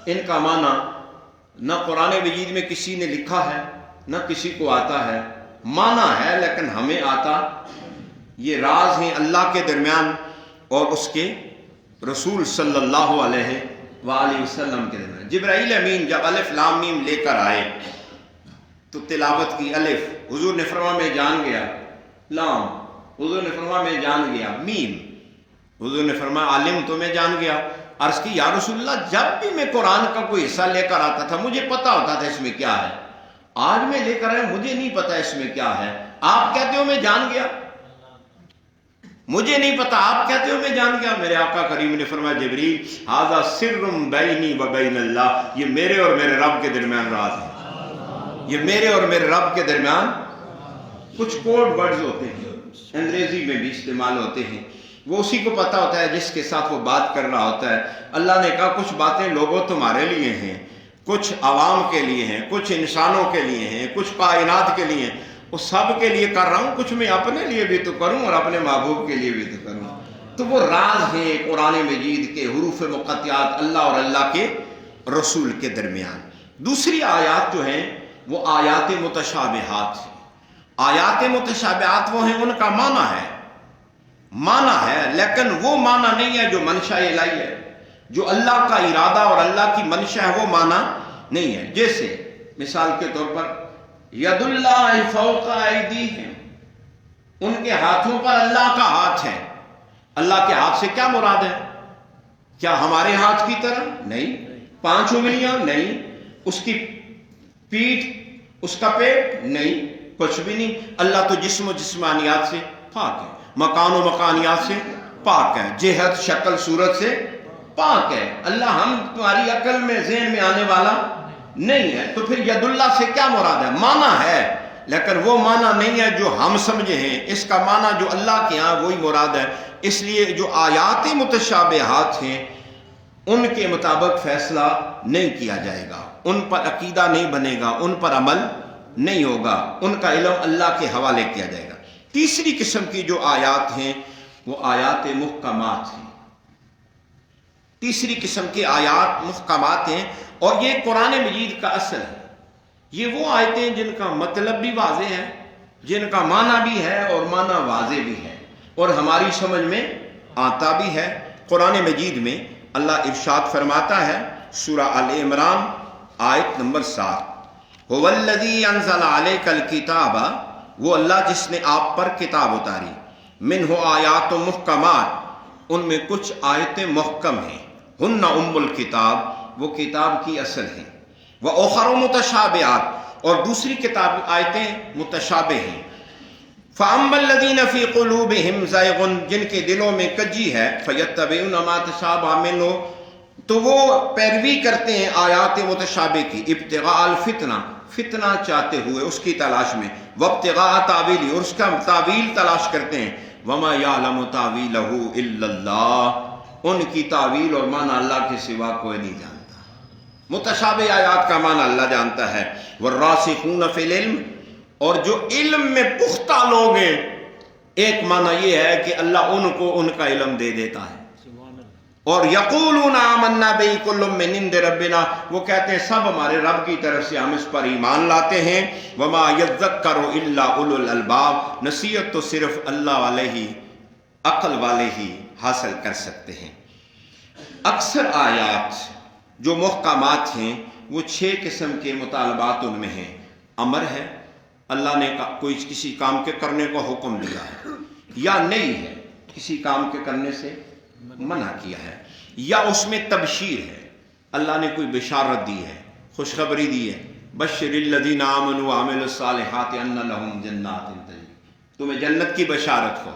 ان کا معنی نہ قرآن مجید میں کسی نے لکھا ہے نہ کسی کو آتا ہے. معنی ہے لیکن ہمیں آتا. یہ راز ہیں اللہ کے درمیان اور اس کے رسول صلی اللہ علیہ وآلہ وسلم کے درمیان. جبرائیل امین جب الف لام میم لے کر آئے تو تلاوت کی. الف حضور نے فرمایا میں جان گیا، لام حضور نے فرمایا میں جان گیا، میم حضور نے فرمایا عالم تو میں جان گیا. عرض کی یا رسول اللہ، جب بھی میں قرآن کا کوئی حصہ لے کر آتا تھا مجھے پتا ہوتا تھا اس میں کیا ہے. آج میں لے کر آیا مجھے نہیں پتا اس میں کیا ہے. آپ کہتے ہو میں جان گیا، مجھے نہیں پتا، آپ کہتے ہو میں جان گیا. میرے آقا کریم نے فرمایا جبریل ھذا سر بینی و بین اللہ، یہ میرے اور میرے رب کے درمیان راز ہے. یہ میرے اور میرے رب کے درمیان کچھ کوڈ ورڈز ہوتے ہیں، انگریزی میں بھی استعمال ہوتے ہیں، وہ اسی کو پتا ہوتا ہے جس کے ساتھ وہ بات کر رہا ہوتا ہے. اللہ نے کہا کچھ باتیں لوگوں تمہارے لیے ہیں، کچھ عوام کے لیے ہیں، کچھ انسانوں کے لیے ہیں، کچھ کائنات کے لیے ہیں. وہ سب کے لیے کر رہا ہوں، کچھ میں اپنے لیے بھی تو کروں اور اپنے محبوب کے لیے بھی تو کروں. تو وہ راز ہیں قرآن مجید کے حروف مقطعات اللہ اور اللہ کے رسول کے درمیان. دوسری آیات جو ہیں وہ آیات متشابہات ہیں. آیات متشابہات وہ ہیں ان کا معنی ہے لیکن وہ معنی نہیں ہے جو منشا الہی ہے، جو اللہ کا ارادہ اور اللہ کی منشا ہے وہ معنی نہیں ہے. جیسے مثال کے طور پر ید اللہ فوق ایدیہم، ان کے ہاتھوں پر اللہ کا ہاتھ ہے. اللہ کے ہاتھ سے کیا مراد ہے؟ کیا ہمارے ہاتھ کی طرح؟ نہیں. 5 انگلیاں؟ نہیں. اس کی پیٹھ، اس کا پیٹ؟ نہیں، کچھ بھی نہیں. اللہ تو جسم و جسمانیات سے پاک ہے، مکان و مکانیات سے پاک ہے، جہت شکل صورت سے پاک ہے. اللہ ہم تمہاری عقل میں ذہن میں آنے والا نہیں ہے. تو پھر ید اللہ سے کیا مراد ہے؟ معنی ہے لیکن وہ معنی نہیں ہے جو ہم سمجھے ہیں. اس کا معنی جو اللہ کے ہاں وہی مراد ہے. اس لیے جو آیات متشابہات ہیں ان کے مطابق فیصلہ نہیں کیا جائے گا، ان پر عقیدہ نہیں بنے گا، ان پر عمل نہیں ہوگا، ان کا علم اللہ کے حوالے کیا جائے گا. تیسری قسم کی جو آیات ہیں وہ آیات محکمات ہیں. تیسری قسم کی آیات محکمات ہیں اور یہ قرآن مجید کا اصل ہے. یہ وہ آیتیں جن کا مطلب بھی واضح ہے، جن کا معنی بھی ہے اور معنی واضح بھی ہے اور ہماری سمجھ میں آتا بھی ہے. قرآن مجید میں اللہ ارشاد فرماتا ہے سورہ آل عمران آیت نمبر 7، هو الذی انزل علیک الکتاب، وہ اللہ جس نے آپ پر کتاب اتاری، منہ آیات محکمات، ان میں کچھ آیتیں محکم ہیں، ہن ام الکتاب، وہ کتاب کی اصل ہیں، وَأُخَرُ متشابہات، اور دوسری کتاب آیتیں متشابہ ہیں. فَأَمَّا الَّذِينَ فِي قُلُوبِهِمْ زَيْغٌ، جن کے دلوں میں کجی ہے، فَيَتَّبِعُونَ مَا تَشَابَهَ مِنْهُ، تو وہ پیروی کرتے ہیں آیات متشابہ کی، ابتغاء الفتنہ، فتنہ چاہتے ہوئے اس کی تلاش میں، وابتغاء تاویلہ، اور اس کا تعویل تلاش کرتے ہیں، وَمَا يَعْلَمُ تَعْوِيلَهُ إِلَّا اللَّهُ، ان کی تعویل اور معنی اللہ کے سوا کوئی نہیں جانتا۔ متشابہ آیات کا معنی اللہ جانتا ہے۔ والراسخون فی العلم، اور جو علم میں پختہ لوگ ہیں، ایک معنی یہ ہے کہ اللہ ان کو ان کا علم دے دیتا ہے۔ اور یقولون آمنا بہ کل من عند ربنا، وہ کہتے ہیں سب ہمارے رب کی طرف سے، ہم اس پر ایمان لاتے ہیں۔ وما یذکر الا اولو الالباب، نصیحت تو صرف اللہ والے ہی، عقل والے ہی حاصل کر سکتے ہیں۔ اکثر آیات جو محکمات ہیں وہ 6 قسم کے مطالبات ان میں ہیں۔ امر ہے، اللہ نے کوئی کسی کام کے کرنے کو حکم دیا ہے، یا نہیں ہے، کسی کام کے کرنے سے منع کیا ہے، یا اس میں تبشیر ہے، اللہ نے کوئی بشارت دی ہے، خوشخبری دی ہے، بشر الذین آمنوا وعملوا الصالحات ان لہم جنات تجری، تمہیں جنت کی بشارت ہو،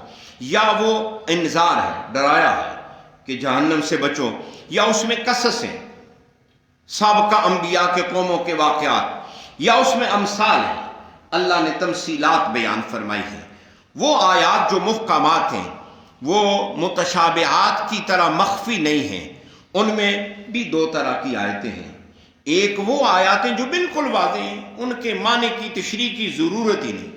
یا وہ انذار ہے، ڈرایا ہے کہ جہنم سے بچو، یا اس میں قصص ہیں، سابقہ انبیاء کے قوموں کے واقعات، یا اس میں امثال ہے، اللہ نے تمثیلات بیان فرمائی ہیں۔ وہ آیات جو محکمات ہیں وہ متشابہات کی طرح مخفی نہیں ہیں، ان میں بھی 2 طرح کی آیتیں ہیں۔ ایک وہ آیاتیں جو بالکل واضح ہیں، ان کے معنی کی تشریح کی ضرورت ہی نہیں،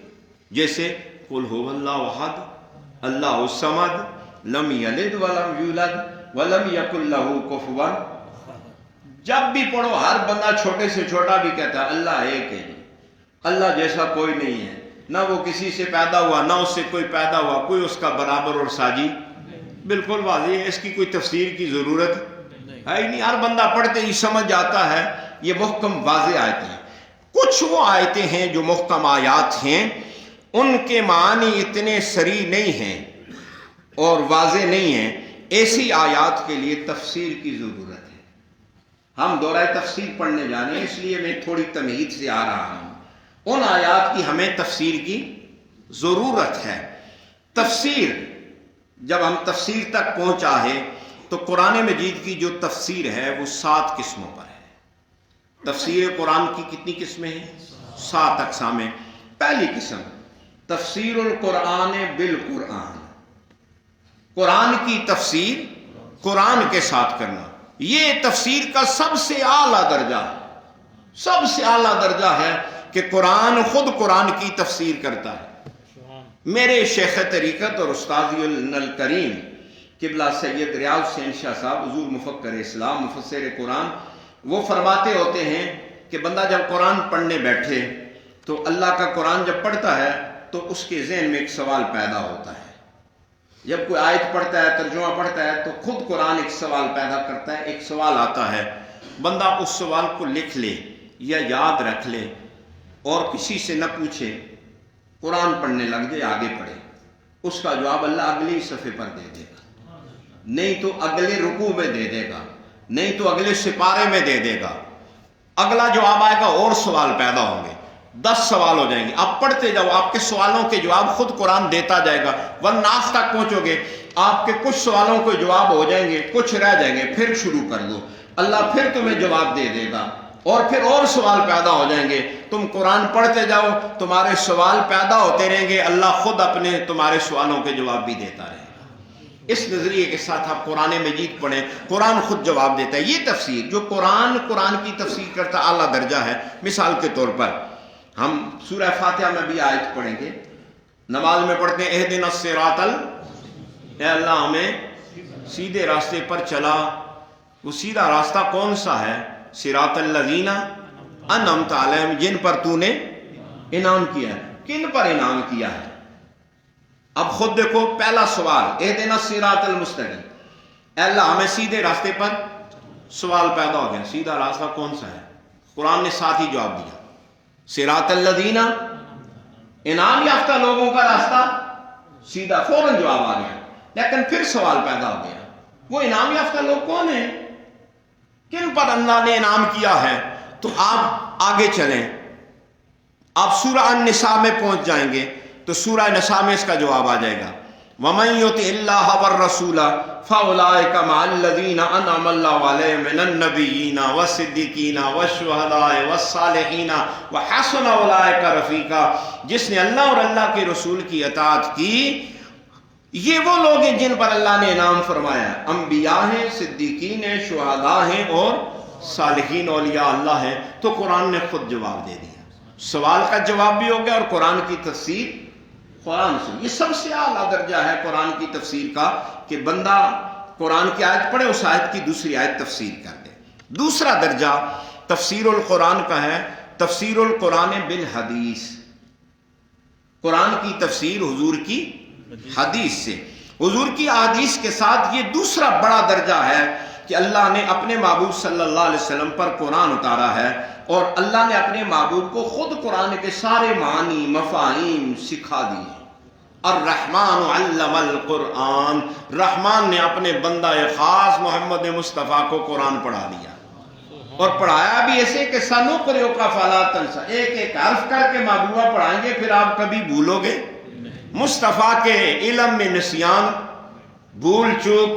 جیسے قل هو اللہ احد اللہ الصمد لم یلد ولم یولد ولم یکن لہ کفوا، جب بھی پڑھو ہر بندہ چھوٹے سے چھوٹا بھی کہتا ہے اللہ ایک ہے، اللہ جیسا کوئی نہیں ہے، نہ وہ کسی سے پیدا ہوا نہ اس سے کوئی پیدا ہوا، کوئی اس کا برابر اور ساجی، بالکل واضح ہے، اس کی کوئی تفسیر کی ضرورت ہے ہی نہیں، ہر بندہ پڑھتے ہی سمجھ جاتا ہے، یہ محکم واضح آیتیں ہیں۔ کچھ وہ آیتیں ہیں جو محکم آیات ہیں، ان کے معنی اتنے صریح نہیں ہیں اور واضح نہیں ہیں، ایسی آیات کے لیے تفسیر کی ضرورت ہے۔ ہم دورہ تفسیر پڑھنے جانے ہیں، اس لیے میں تھوڑی تمہید سے آ رہا ہوں۔ ان آیات کی ہمیں تفسیر کی ضرورت ہے۔ تفسیر، جب ہم تفسیر تک پہنچا ہے تو قرآن مجید کی جو تفسیر ہے وہ 7 قسموں پر ہے۔ تفسیر قرآن کی کتنی قسمیں ہیں؟ 7 اقسام ہیں۔ پہلی قسم تفسیر القرآن بالقرآن، قرآن کی تفسیر قرآن کے ساتھ کرنا، یہ تفسیر کا سب سے اعلیٰ درجہ ہے، سب سے اعلیٰ درجہ ہے کہ قرآن خود قرآن کی تفسیر کرتا ہے۔ میرے شیخ طریقت اور استاذی الکریم قبلہ سید ریاض حسین شاہ صاحب، حضور مفکر اسلام، مفسر قرآن، وہ فرماتے ہوتے ہیں کہ بندہ جب قرآن پڑھنے بیٹھے تو اللہ کا قرآن جب پڑھتا ہے تو اس کے ذہن میں ایک سوال پیدا ہوتا ہے۔ جب کوئی آیت پڑھتا ہے، ترجمہ پڑھتا ہے، تو خود قرآن ایک سوال پیدا کرتا ہے، ایک سوال آتا ہے، بندہ اس سوال کو لکھ لے یا یاد رکھ لے اور کسی سے نہ پوچھے، قرآن پڑھنے لگ جائے، آگے پڑھے، اس کا جواب اللہ اگلی صفحے پر دے دے گا، نہیں تو اگلے رکوع میں دے دے گا، نہیں تو اگلے سپارے میں دے دے گا، اگلا جواب آئے گا اور سوال پیدا ہوں گے، 10 سوال ہو جائیں گے، آپ پڑھتے جاؤ، آپ کے سوالوں کے جواب خود قرآن دیتا جائے گا، والناس تک پہنچو گے، آپ کے کچھ سوالوں کے جواب ہو جائیں گے، کچھ رہ جائیں گے، پھر شروع کر دو، اللہ پھر تمہیں جواب دے دے گا، اور پھر اور سوال پیدا ہو جائیں گے، تم قرآن پڑھتے جاؤ، تمہارے سوال پیدا ہوتے رہیں گے، اللہ خود اپنے تمہارے سوالوں کے جواب بھی دیتا رہے گا۔ اس نظریے کے ساتھ آپ قرآن مجید پڑھیں، قرآن خود جواب دیتا ہے۔ یہ تفسیر جو قرآن کی تفسیر کرتا اعلیٰ درجہ ہے۔ مثال کے طور پر ہم سورہ فاتحہ میں بھی آیت پڑھیں گے، نماز میں پڑھتے ہیں اہدنا الصراط اے اللہ ہمیں سیدھے راستے پر چلا۔ وہ سیدھا راستہ کون سا ہے؟ صراط الذین انعمت علیہم، جن پر تو نے انعام کیا ہے۔ کن پر انعام کیا ہے؟ اب خود دیکھو، پہلا سوال اہدنا الصراط المستقیم، اے اللہ ہمیں سیدھے راستے پر، سوال پیدا ہو گیا سیدھا راستہ کون سا ہے؟ قرآن نے ساتھ ہی جواب دیا، صراط الذین، انعام یافتہ لوگوں کا راستہ، سیدھا فوراً جواب آ گیا۔ لیکن پھر سوال پیدا ہو گیا، وہ انعام یافتہ لوگ کون ہیں؟ کن پر اللہ نے انعام کیا ہے؟ تو آپ آگے چلیں، آپ سورہ النساء میں پہنچ جائیں گے تو سورہ نساء میں اس کا جواب آ جائے گا، وَمَن يُطِعِ اللَّهَ وَالرَّسُولَ فَأُولَٰئِكَ مَعَ الَّذِينَ أَنْعَمَ اللَّهُ عَلَيْهِم مِّنَ النَّبِيِّينَ وَالصِّدِّيقِينَ وَالشُّهَدَاءِ وَالصَّالِحِينَ وَحَسُنَ أُولَٰئِكَ رَفِيقًا۔ جس نے اللہ اور اللہ کے رسول کی اطاعت کی یہ وہ لوگ ہیں جن پر اللہ نے انعام فرمایا، انبیاء ہیں، صدیقین ہیں، شہداء ہیں اور صالحین اولیاء اللہ ہیں۔ تو قرآن نے خود جواب دے دیا، سوال کا جواب بھی ہو گیا اور قرآن کی تفسیر قرآن سے۔ یہ سب سے اعلیٰ درجہ ہے قرآن کی تفسیر کا کہ بندہ قرآن کی آیت پڑھے، اس آیت کی دوسری آیت تفسیر کر دے۔ دوسرا درجہ تفسیر القرآن کا ہے، تفسیر القرآن بالحدیث، قرآن کی تفسیر حضور کی حدیث سے۔ حضور کی حدیث کے ساتھ یہ دوسرا بڑا درجہ ہے کہ اللہ نے اپنے محبوب صلی اللہ علیہ وسلم پر قرآن اتارا ہے، اور اللہ نے اپنے محبوب کو خود قرآن کے سارے معنی مفاہیم سکھا دیے۔ الرحمن علم القرآن، رحمان نے اپنے بندہ خاص محمد مصطفیٰ کو قرآن پڑھا دیا، اور پڑھایا بھی ایسے کہ سنقرئک فلا تنسیٰ، ایک ایک حرف کر کے محبوبہ پڑھائیں گے، پھر آپ کبھی بھولو گے؟ مصطفیٰ کے علم میں نسیان، بھول چوک،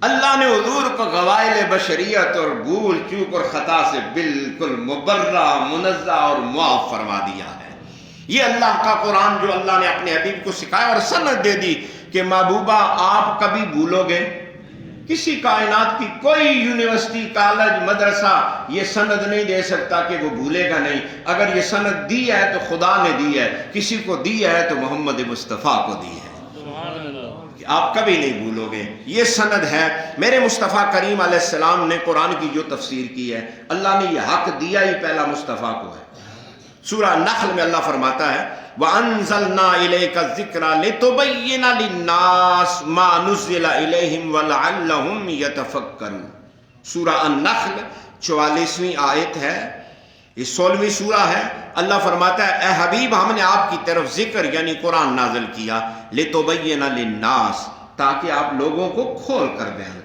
اللہ نے حضور کو غوائل بشریت اور بھول چوک اور خطا سے بالکل مبرہ، منزہ اور معاف فرما دیا ہے۔ یہ اللہ کا قرآن جو اللہ نے اپنے حبیب کو سکھایا اور سند دے دی کہ محبوبہ آپ کبھی بھولو گے؟ کسی کائنات کی کوئی یونیورسٹی، کالج، مدرسہ یہ سند نہیں دے سکتا کہ وہ بھولے گا نہیں۔ اگر یہ سند دی ہے تو خدا نے دی ہے، کسی کو دی ہے تو محمد مصطفیٰ کو دی ہے، آپ کبھی نہیں بھولو گے۔ یہ سند ہے۔ میرے مصطفیٰ کریم علیہ السلام نے قرآن کی جو تفسیر کی ہے، اللہ نے یہ حق دیا ہی پہلا مصطفیٰ کو ہے۔ سورہ نحل میں اللہ فرماتا ہے وَأَنزَلْنَا إِلَيْكَ الذِّكْرَ لِتُبَيِّنَ لِلنَّاسِ مَا نُزِّلَ إِلَيْهِمْ وَلَعَلَّهُمْ يَتَفَكَّرُونَ۔ سورہ النحل 44ویں آیت ہے، یہ 16ویں سورہ ہے۔ اللہ فرماتا ہے اے حبیب ہم نے آپ کی طرف ذکر یعنی قرآن نازل کیا، لِتُبَيِّنَ لِلنَّاسِ تاکہ آپ لوگوں کو کھول کر بیان کریں،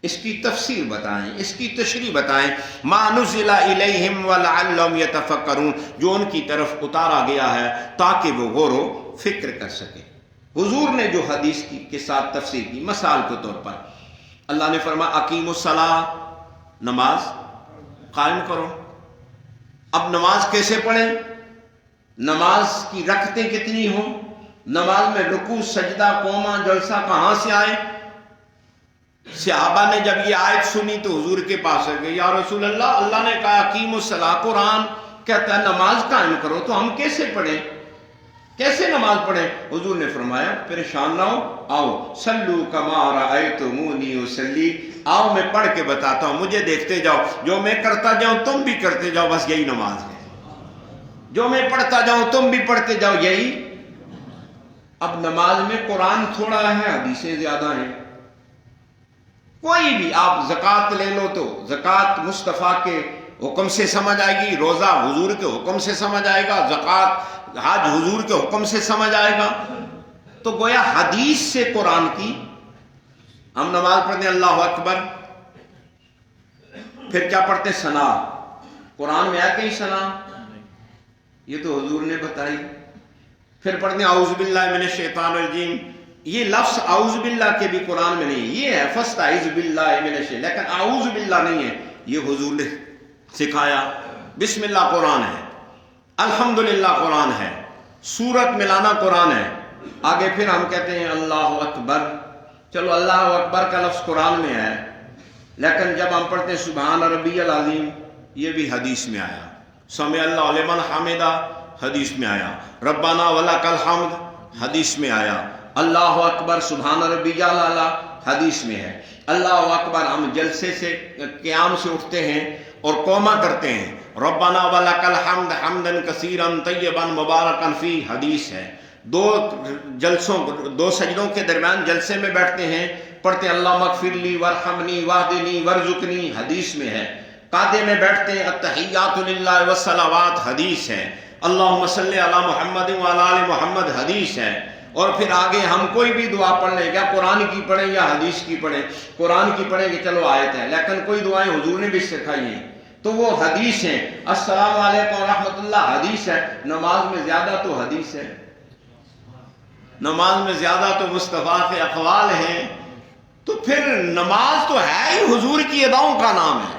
اس کی تفسیر بتائیں، اس کی تشریح بتائیں۔ مَا نُزِّلَ إِلَيْهِمْ وَلَعَلَّهُمْ يَتَفَكَّرُونَ، جو ان کی طرف اتارا گیا ہے تاکہ وہ غور و فکر کر سکے۔ حضور نے جو حدیث کے ساتھ تفسیر کی، مثال کے طور پر اللہ نے فرمایا اقیموا الصلاۃ، نماز قائم کرو۔ اب نماز کیسے پڑھیں؟ نماز کی رکعتیں کتنی ہوں؟ نماز میں رکوع، سجدہ، قومہ، جلسہ کہاں سے آئے؟ صحابہ نے جب یہ آیت سنی تو حضور کے پاس گئے، یا رسول اللہ، اللہ نے کہا اقیموا الصلاۃ، قرآن کہتا ہے نماز قائم کرو، تو ہم کیسے پڑھیں؟ کیسے نماز پڑھیں؟ حضور نے فرمایا پریشان نہ ہو، آؤ صلو کما رأیتمونی اصلی، آؤ میں پڑھ کے بتاتا ہوں، مجھے دیکھتے جاؤ، جو میں کرتا جاؤں تم بھی کرتے جاؤ، بس یہی نماز ہے۔ جو میں پڑھتا جاؤں تم بھی پڑھتے جاؤ، یہی۔ اب نماز میں قرآن تھوڑا ہے، حدیثیں زیادہ ہیں۔ کوئی بھی آپ زکوٰۃ لے لو تو زکوٰۃ مصطفیٰ کے حکم سے سمجھ آئے گی، روزہ حضور کے حکم سے سمجھ آئے گا، زکوٰۃ حج حضور کے حکم سے سمجھ آئے گا۔ تو گویا حدیث سے قرآن کی، ہم نماز پڑھتے ہیں اللہ اکبر، پھر کیا پڑھتے ہیں؟ ثنا۔ قرآن میں ہے کہیں ثنا؟ یہ تو حضور نے بتائی۔ پھر پڑھتے ہیں اعوذ باللہ من الشیطان الرجیم، یہ لفظ اعوذ باللہ کے بھی قرآن میں نہیں، یہ ہے فاستعذ باللہ من الشیطان، لیکن اعوذ باللہ نہیں ہے، یہ حضور نے سکھایا۔ بسم اللہ قرآن ہے، الحمدللہ قرآن ہے، سورت ملانا قرآن ہے۔ آگے پھر ہم کہتے ہیں اللہ اکبر، چلو اللہ اکبر کا لفظ قرآن میں ہے، لیکن جب ہم پڑھتے ہیں سبحان ربی العظیم، یہ بھی حدیث میں آیا۔ سمع اللہ لمن حمدہ، حدیث میں آیا۔ ربنا ولک الحمد، حدیث میں آیا۔ اللہ اکبر سبحان ربی الاعلیٰ، حدیث میں ہے۔ اللہ اکبر ہم جلسے سے قیام سے اٹھتے ہیں اور قوما کرتے ہیں، ربنا ولک الحمد حمدا کثیرا طیبا مبارکا فی، حدیث ہے۔ دو سجدوں کے درمیان جلسے میں بیٹھتے ہیں، پڑھتے ہیں اللہ مغفر لی وارحمنی واہدنی وارزقنی، حدیث میں ہے۔ قعدے میں بیٹھتے ہیں التحیات للہ والصلوات، حدیث ہے۔ اللہم صلی علی محمد وعلی آل محمد، حدیث ہے۔ اور پھر آگے ہم کوئی بھی دعا پڑھ لیں، کیا قرآن کی پڑھیں یا حدیث کی پڑھیں؟ قرآن کی پڑھیں کہ چلو آیت ہے، لیکن کوئی دعائیں حضور نے بھی سکھائی ہیں تو وہ حدیث ہیں۔ السلام علیکم ورحمۃ اللہ، حدیث ہے۔ نماز میں زیادہ تو حدیث ہے، نماز میں زیادہ تو مصطفیٰ کے اقوال ہیں، تو پھر نماز تو ہے ہی حضور کی اداؤں کا نام ہے،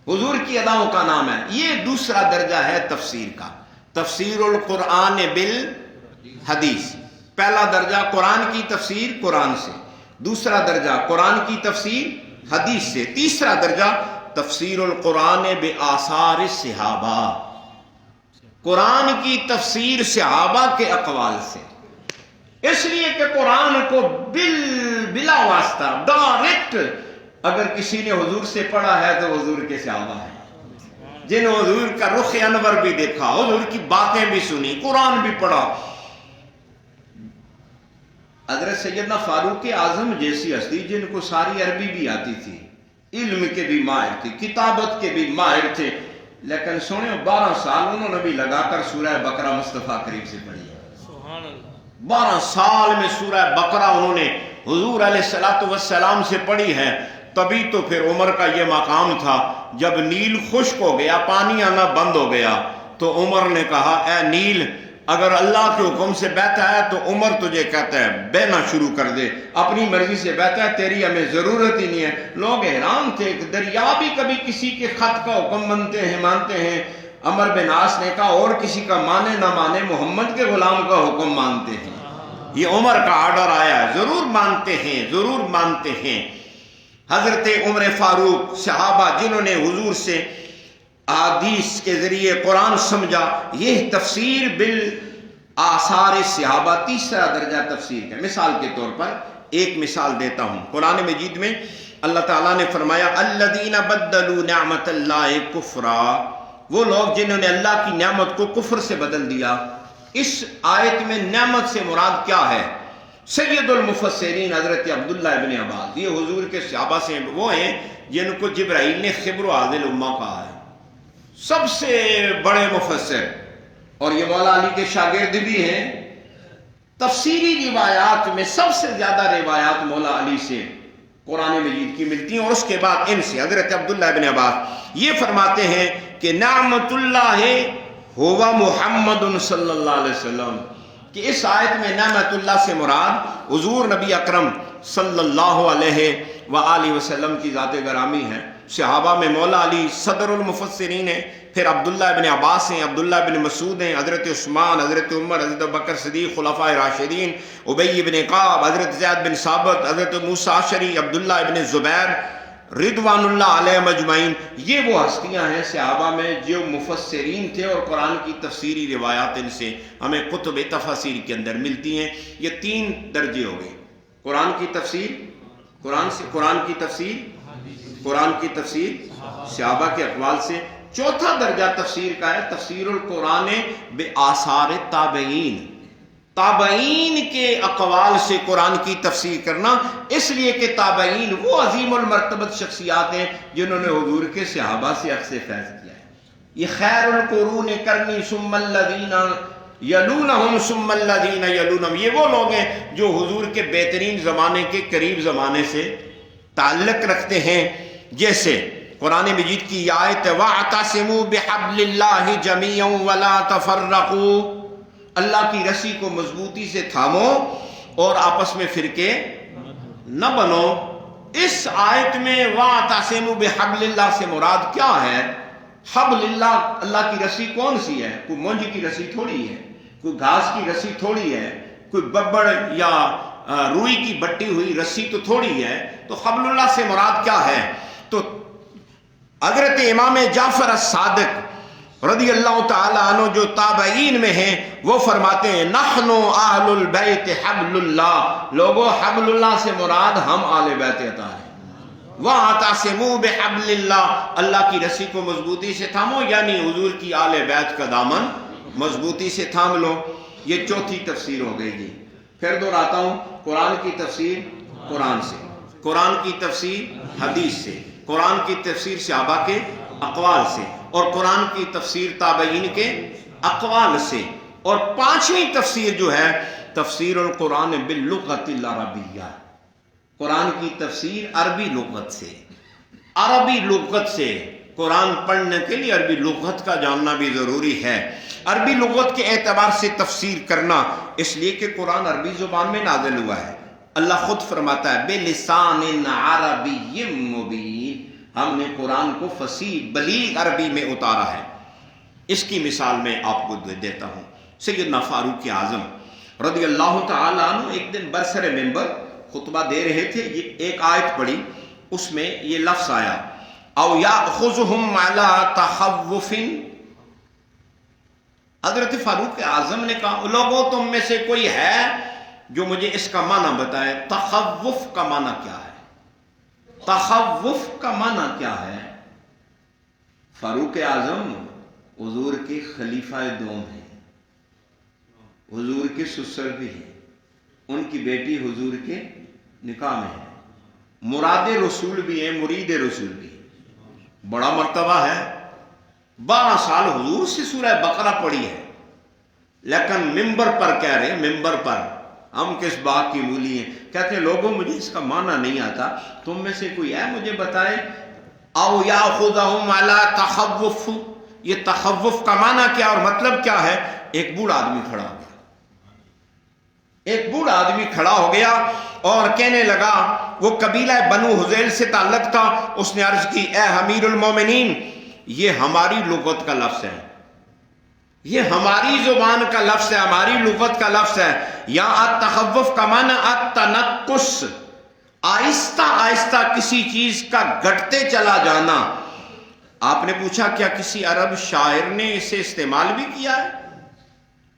حضور کی اداؤں کا نام ہے۔ یہ دوسرا درجہ ہے تفسیر کا، تفسیر القرآن بالحدیث۔ پہلا درجہ قرآن کی تفسیر قرآن سے، دوسرا درجہ قرآن کی تفسیر حدیث سے، تیسرا درجہ تفسیر القرآن بآثار الصحابہ، قرآن کی تفسیر صحابہ کے اقوال سے، اس لیے کہ قرآن کو بلا واسطہ ڈائریکٹ اگر کسی نے حضور سے پڑھا ہے تو حضور کے صحابہ ہیں، جن حضور کا رخ انور بھی دیکھا، حضور کی باتیں بھی سنی، قرآن بھی پڑھا۔ حضرت سیدنا فاروق اعظم جیسی ہستی جن کو ساری عربی بھی آتی تھی، علم کے بھی ماہر تھے، کتابت کے بھی ماہر تھے، لیکن سونے 12 سال انہوں نے بھی لگا کر سورہ بقرہ مصطفیٰ کریم سے پڑھی ہے۔ سبحان اللہ، 12 سال میں سورہ بقرہ انہوں نے حضور علیہ السلام سے پڑھی ہے۔ تبھی تو پھر عمر کا یہ مقام تھا، جب نیل خشک ہو گیا، پانی آنا بند ہو گیا، تو عمر نے کہا اے نیل اگر اللہ کے حکم سے بہتا ہے تو عمر تجھے کہتا ہے بہنا شروع کر دے، اپنی مرضی سے بہتا ہے تیری ہمیں ضرورت ہی نہیں ہے۔ لوگ حیران تھے کہ دریا بھی کبھی کسی کے خط کا حکم مانتے ہیں۔ عمر بن عاص نے کہا اور کسی کا مانے نہ مانے محمد کے غلام کا حکم مانتے ہیں، یہ عمر کا آرڈر آیا ہے، ضرور مانتے ہیں، ضرور مانتے ہیں۔ حضرت عمر فاروق صحابہ جنہوں نے حضور سے احادیث کے ذریعے قرآن سمجھا، یہ تفسیر بالآثار صحابہ تیسرا درجہ تفسیر ہے۔ مثال کے طور پر ایک مثال دیتا ہوں، قرآن مجید میں اللہ تعالیٰ نے فرمایا الذین بدلوا نعمت اللہ کفرا، وہ لوگ جنہوں نے اللہ کی نعمت کو کفر سے بدل دیا۔ اس آیت میں نعمت سے مراد کیا ہے؟ سید المفسرین حضرت عبداللہ ابن عباس، یہ حضور کے صحابہ سے وہ ہیں جن کو جبرائیل نے خبر و حاضل امہ کہا ہے، سب سے بڑے مفسر، اور یہ مولا علی کے شاگرد بھی ہیں۔ تفسیری روایات میں سب سے زیادہ روایات مولا علی سے قرآن مجید کی ملتی ہیں، اور اس کے بعد ان سے حضرت عبداللہ ابن عباس یہ فرماتے ہیں کہ نعمت اللہ ہوا محمد صلی اللہ علیہ وسلم، کہ اس آیت میں نعمت اللہ سے مراد حضور نبی اکرم صلی اللہ علیہ وآلہ وسلم کی ذات گرامی ہے۔ صحابہ میں مولا علی صدر المفسرین ہیں، پھر عبداللہ ابن عباس ہیں، عبداللہ ابن مسعود ہیں، حضرت عثمان، حضرت عمر، حضرت بکر صدیق، خلفائے راشدین، ابی بن کعب، حضرت زید بن ثابت، حضرت موسیٰ عشری، عبداللہ ابن زبیر رضوان اللہ علیہ مجمعین، یہ وہ ہستیاں ہیں صحابہ میں جو مفسرین تھے، اور قرآن کی تفسیری روایات ان سے ہمیں کتب تفاسیر کے اندر ملتی ہیں۔ یہ 3 درجے ہو گئے، قرآن کی تفسیر قرآن سے، قرآن کی تفسیر قرآن کی تفسیر صحابہ کے اقوال سے۔ چوتھا درجہ تفسیر کا ہے تفسیر القرآن بآثار تابعین، تابعین کے اقوال سے قرآن کی تفسیر کرنا، اس لیے کہ تابعین وہ عظیم المرتبت شخصیات ہیں جنہوں نے حضور کے صحابہ سے عکس فیض کیا ہے۔ یہ خیر القرون کرنی ثم الذین یلونہم ثم الذین یلونہم، یہ وہ لوگ ہیں جو حضور کے بہترین زمانے کے قریب زمانے سے تعلق رکھتے ہیں۔ جیسے قرآن مجید کی آیت وَاعْتَصِمُوا بِحَبْلِ اللَّهِ جَمِيعًا وَلَا تَفَرَّقُوا، اللہ کی رسی کو مضبوطی سے تھامو اور آپس میں فرقے نہ بنو۔ اس آیت میں وَاعْتَصِمُوا بِحَبْلِ اللَّهِ سے مراد کیا ہے؟ حبل اللہ، اللہ کی رسی کون سی ہے؟ کوئی مونج کی رسی تھوڑی ہے، کوئی گھاس کی رسی تھوڑی ہے، کوئی ببڑ یا روئی کی بٹی ہوئی رسی تو تھوڑی ہے۔ تو حبل اللہ سے مراد کیا ہے؟ تو حضرت امام جعفر الصادق رضی اللہ تعالی عنہ جو تابعین میں ہیں، وہ فرماتے ہیں نحن اہل البیت حبل اللہ، لوگوں حبل اللہ سے مراد ہم آل بیت عطا ہیں۔ وَاعْتَصِمُوا بِحَبْلِ اللَّهِ، اللہ کی رسی کو مضبوطی سے تھامو، یعنی حضور کی آل بیت کا دامن مضبوطی سے تھام لو۔ یہ چوتھی تفسیر ہو گئی جی۔ پھر دہراتا ہوں، قرآن کی تفسیر قرآن سے، قرآن کی تفسیر حدیث سے، قرآن کی تفسیر صحابہ کے اقوال سے، اور قرآن کی تفسیر تابعین کے اقوال سے، اور 5ویں تفسیر جو ہے تفسیر القرآن باللغت العربیہ، قرآن کی تفسیر عربی لغت سے۔ عربی لغت سے قرآن پڑھنے کے لیے عربی لغت کا جاننا بھی ضروری ہے۔ عربی لغت کے اعتبار سے تفسیر کرنا، اس لیے کہ قرآن عربی زبان میں نازل ہوا ہے۔ اللہ خود فرماتا ہے بِلِسَانٍ عَرَبِيٍّ مُبِينٍ، ہم نے قرآن کو فصیح بلیغ عربی میں اتارا ہے۔ اس کی مثال میں آپ کو دیتا ہوں۔ سیدنا فاروق اعظم رضی اللہ تعالیٰ عنہ ایک دن برسر ممبر خطبہ دے رہے تھے، یہ ایک آیت پڑھی، اس میں یہ لفظ آیا او یاخذہم علی تخوف۔ حضرت فاروق اعظم نے کہا لوگوں تم میں سے کوئی ہے جو مجھے اس کا معنی بتائے، تخوف کا معنی کیا ہے؟ تخوف کا معنی کیا ہے؟ فاروق اعظم حضور کے خلیفہ دوم ہیں، حضور کے سسر بھی ہیں، ان کی بیٹی حضور کے نکاح میں ہے، مراد رسول بھی ہیں، مرید رسول بھی ہیں، بڑا مرتبہ ہے۔ 12 سال حضور سے سورہ بقرہ پڑھی ہے، لیکن ممبر پر کہہ رہے ہیں، ممبر پر ہم کس بات کی مولی ہیں، کہتے ہیں لوگوں مجھے اس کا معنی نہیں آتا، تم میں سے کوئی ہے مجھے بتائے۔ او یاخذہم علی تخوف، یہ تخوف کا معنی کیا اور مطلب کیا ہے؟ ایک بوڑھا آدمی کھڑا ہو گیا، ایک بوڑھا آدمی کھڑا ہو گیا اور کہنے لگا، وہ قبیلہ بنو حذیل سے تعلق تھا، اس نے عرض کی اے امیر المومنین، یہ ہماری لغت کا لفظ ہے، یہ ہماری زبان کا لفظ ہے، ہماری لغت کا لفظ ہے۔ یہاں التخوف کا معنی التنقص، آہستہ آہستہ کسی چیز کا گھٹتے چلا جانا۔ آپ نے پوچھا کیا کسی عرب شاعر نے اسے استعمال بھی کیا ہے؟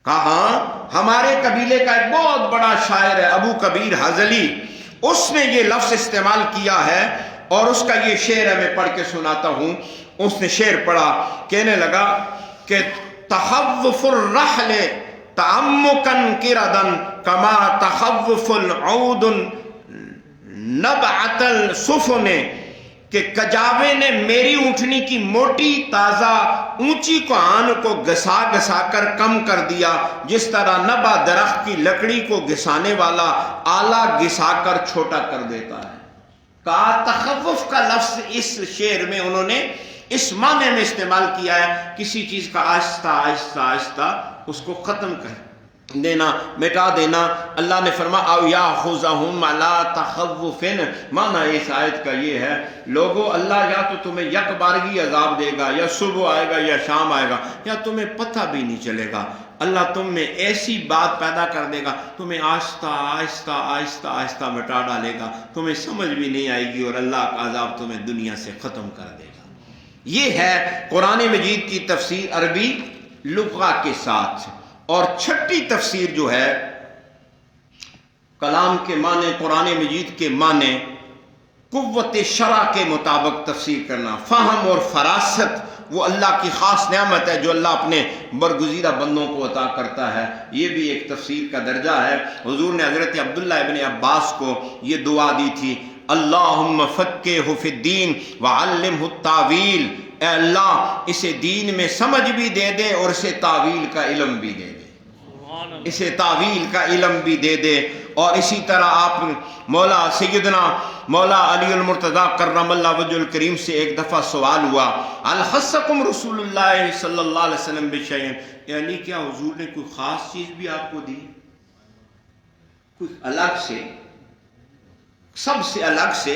کہا ہاں، ہمارے قبیلے کا ایک بہت بڑا شاعر ہے ابو کبیر حضلی، اس نے یہ لفظ استعمال کیا ہے اور اس کا یہ شعر ہے، میں پڑھ کے سناتا ہوں۔ اس نے شعر پڑھا، کہنے لگا کہ تخوف الرحل تعمقاً قردن کما تخوف العود نبعت السفن، کہ کجاوے نے میری اونٹنی کی موٹی تازہ اونچی کوہان کو گھسا گھسا کر کم کر دیا، جس طرح نبا درخت کی لکڑی کو گھسانے والا آلہ گھسا کر چھوٹا کر دیتا ہے۔ کہا تخوف کا لفظ اس شعر میں انہوں نے اس معنی میں استعمال کیا ہے، کسی چیز کا آہستہ آہستہ آہستہ اس کو ختم کر دینا، مٹا دینا۔ اللہ نے فرمایا او یاخذہم علی تخوف، معنی اس آیت کا یہ ہے لوگو اللہ یا تو تمہیں یک بارگی عذاب دے گا، یا صبح آئے گا یا شام آئے گا، یا تمہیں پتہ بھی نہیں چلے گا۔ اللہ تم میں ایسی بات پیدا کر دے گا، تمہیں آہستہ آہستہ آہستہ آہستہ مٹا ڈالے گا، تمہیں سمجھ بھی نہیں آئے گی، اور اللہ کا عذاب تمہیں دنیا سے ختم کر دے گا۔ یہ ہے قرآن مجید کی تفسیر عربی لغہ کے ساتھ۔ اور چھٹی تفسیر جو ہے کلام کے معنی، قرآن مجید کے معنی قوت شرع کے مطابق تفسیر کرنا۔ فہم اور فراست وہ اللہ کی خاص نعمت ہے جو اللہ اپنے برگزیدہ بندوں کو عطا کرتا ہے، یہ بھی ایک تفسیر کا درجہ ہے۔ حضور نے حضرت عبداللہ ابن عباس کو یہ دعا دی تھی، اللہم فقہہ فی الدین وعلمہ التاویل، اے اللہ اسے دین میں سمجھ بھی دے دے اور اسے تاویل کا علم بھی دے دے، اسے تاویل کا علم بھی دے دے۔ اور اسی طرح آپ مولا سیدنا مولا علی المرتضیٰ کرم اللہ وجہ الکریم سے ایک دفعہ سوال ہوا، الخصکم رسول اللہ صلی اللہ علیہ وسلم بشیء، اے علی کیا حضور نے کوئی خاص چیز بھی آپ کو دی، کوئی الگ سے، سب سے الگ سے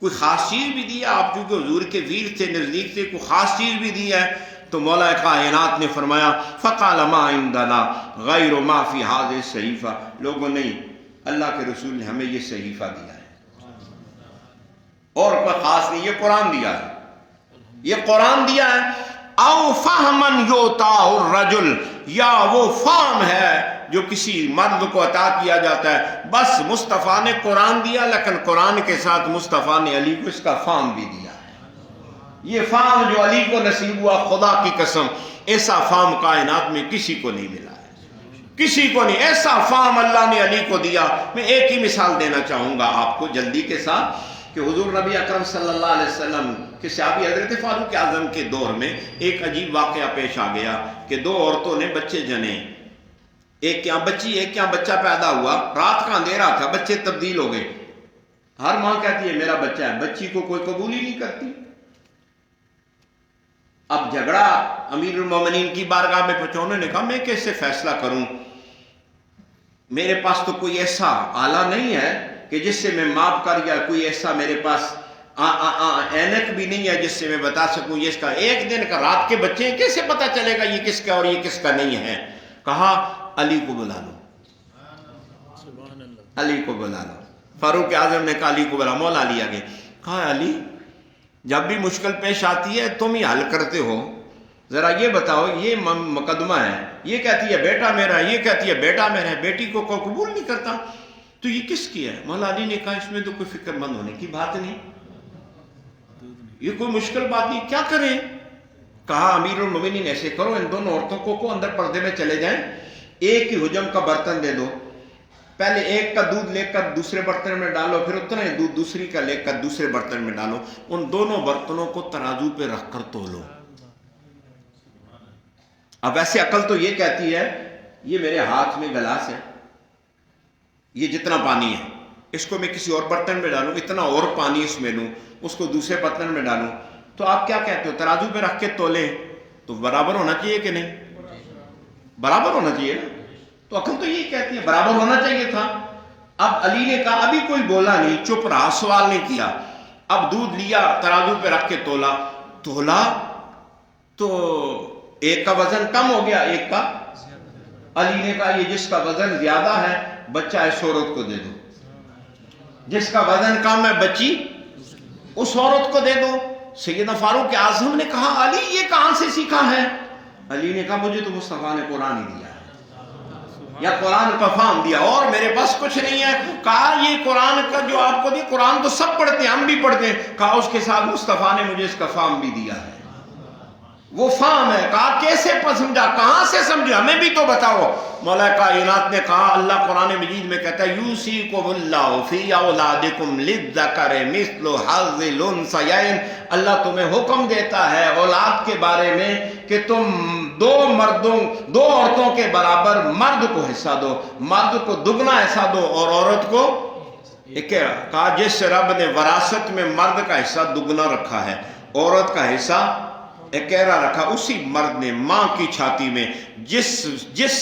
کوئی خاص چیز بھی دی ہے؟ آپ چونکہ حضور کے ویر تھے، نزدیک تھے، کوئی خاص چیز بھی دی ہے؟ تو مولا کائنات نے فرمایا فقال ما عندنا غیر ما فی ھذہ الصحیفہ، لوگوں نہیں، اللہ کے رسول نے ہمیں یہ صحیفہ دیا ہے اور کوئی خاص نہیں، یہ قرآن دیا ہے، یہ قرآن دیا ہے۔ او فہما یؤتیہ الرجل، یا وہ فہم ہے جو کسی مرد کو عطا کیا جاتا ہے۔ بس مصطفیٰ نے قرآن دیا، لیکن قرآن کے ساتھ مصطفیٰ نے علی کو اس کا فہم بھی دیا ہے۔ یہ فہم جو علی کو نصیب ہوا، خدا کی قسم ایسا فہم کائنات میں کسی کو نہیں ملا ہے، کسی کو نہیں، ایسا فہم اللہ نے علی کو دیا۔ میں ایک ہی مثال دینا چاہوں گا آپ کو جلدی کے ساتھ، کہ حضور نبی اکرم صلی اللہ علیہ وسلم کے صحابی حضرت فاروق اعظم کے دور میں ایک عجیب واقعہ پیش آ گیا کہ 2 عورتوں نے بچے جنے، ایک کے یہاں بچی، ایک کے یہاں بچہ پیدا ہوا، رات کا اندھیرا تھا، بچے تبدیل ہو گئے۔ ہر ماں کہتی ہے میرا بچہ ہے، بچی کو کوئی قبول ہی نہیں کرتی۔ اب جھگڑا امیر المومنین کی بارگاہ میں پہنچا، انہوں نے کہا میں کیسے فیصلہ کروں، میرے پاس تو کوئی ایسا آلہ نہیں ہے کہ جس سے میں ماپ کر، یا کوئی ایسا میرے پاس اینک بھی نہیں ہے جس سے میں بتا سکوں یہ اس کا ایک دن کا، رات کے بچے کیسے پتا چلے گا یہ کس کا اور یہ کس کا نہیں ہے۔ کہا علی کو بلا لو، علی کو بلا لو. فاروق اعظم نے کہا علی کو بلا. مولا علی آگے. کہا علی جب بھی مشکل پیش آتی ہے تم ہی حل کرتے ہو, ذرا یہ بتاؤ, یہ مقدمہ ہے, یہ کہتی ہے بیٹا میرا ہے, یہ کہتی ہے بیٹا میرا ہے, بیٹی کو کوئی قبول نہیں کرتا, تو یہ کس کی ہے؟ مولا علی نے کہا اس میں تو کوئی فکر مند ہونے کی بات نہیں, یہ کوئی مشکل بات نہیں, کیا کریں؟ کہا امیر المومنین ایسے کرو, ان دونوں عورتوں کو اندر پردے میں چلے جائیں, ایک ہی حجم کا برتن دے دو, پہلے ایک کا دودھ لے کر دوسرے برتن میں ڈالو, پھر اتنا ہی دودھ دوسری کا لے کر دوسرے برتن میں ڈالو, ان دونوں برتنوں کو ترازو پہ رکھ کر تولو. اب ویسے عقل تو یہ کہتی ہے یہ میرے ہاتھ میں گلاس ہے, یہ جتنا پانی ہے اس کو میں کسی اور برتن میں ڈالوں, اتنا اور پانی اس میں لوں, اس کو دوسرے برتن میں ڈالوں, تو آپ کیا کہتے ہو؟ ترازو پہ رکھ کے تولے تو برابر ہونا چاہیے کہ نہیں؟ برابر ہونا چاہیے نا. تو عقل تو یہی کہتی ہے برابر ہونا چاہیے تھا. اب علی نے کہا, ابھی کوئی بولا نہیں, چپ رہا, سوال نہیں کیا. اب دودھ لیا, ترازو پہ رکھ کے تولا تو ایک کا وزن کم ہو گیا, ایک کا. علی نے کہا یہ جس کا وزن زیادہ ہے بچہ اس عورت کو دے دو, جس کا وزن کم ہے بچی اس عورت کو دے دو. سیدنا فاروق اعظم نے کہا علی یہ کہاں سے سیکھا ہے؟ علی نے کہا مجھے تو مصطفیٰ نے قرآن ہی دیا ہے, یا قرآن کا فہم دیا, اور میرے پاس کچھ نہیں ہے. کہا یہ قرآن کا جو آپ کو دیا, قرآن تو سب پڑھتے ہیں, ہم بھی پڑھتے ہیں. کہا اس کے ساتھ مصطفیٰ نے مجھے اس کا فہم بھی دیا ہے, وہ فہم ہے. کہا کیسے سمجھا, کہاں سے سمجھا, ہمیں بھی تو بتاؤ. مولا کائنات نے کہا, اللہ قرآن مجید میں کہتا ہے یوصیکم اللہ فی اولادکم للذکر مثل حظ الانثیین, اللہ تمہیں حکم دیتا ہے اولاد کے بارے میں کہ تم دو عورتوں کے برابر مرد کو حصہ دو, مرد کو دگنا حصہ دو اور عورت کو ایک. کہا جس رب نے وراثت میں مرد کا حصہ دگنا رکھا ہے, عورت کا حصہ اکیرا رکھا, اسی مرد نے ماں کی چھاتی میں جس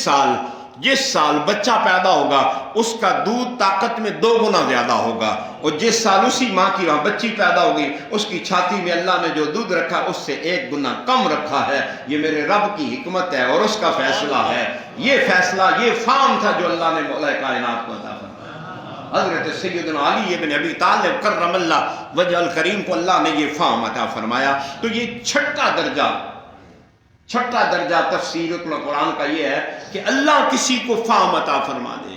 سال بچہ پیدا ہوگا اس کا دودھ طاقت میں 2 گنا زیادہ ہوگا, اور جس سال اسی ماں کی وہاں بچی پیدا ہوگی اس کی چھاتی میں اللہ نے جو دودھ رکھا اس سے 1 گنا کم رکھا ہے. یہ میرے رب کی حکمت ہے اور اس کا فیصلہ ہے. یہ فیصلہ, یہ فہم تھا جو اللہ نے مولا کائنات کو عطا فرمایا. حضرت سیدنا علی ابن ابی طالب کرم اللہ وجہ الکریم کو اللہ نے یہ فہم عطا فرمایا. تو یہ چھٹا درجہ تفسیر قرآن کا یہ ہے کہ اللہ کسی کو فہم عطا فرما دے.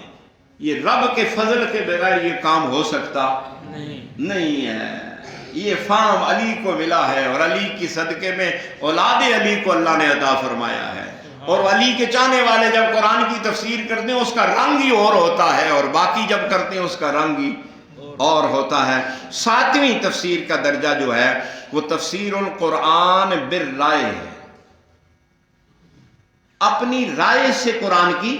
یہ رب کے فضل کے بغیر یہ کام ہو سکتا نہیں ہے. یہ فہم علی کو ملا ہے, اور علی کی صدقے میں اولاد علی کو اللہ نے عطا فرمایا ہے. اور علی کے چاہنے والے جب قرآن کی تفسیر کرتے ہیں اس کا رنگ ہی اور ہوتا ہے, اور باقی جب کرتے ہیں اس کا رنگ ہی اور ہوتا ہے. 7ویں تفسیر کا درجہ جو ہے وہ تفسیر القرآن بالرائے ہے. اپنی رائے سے قرآن کی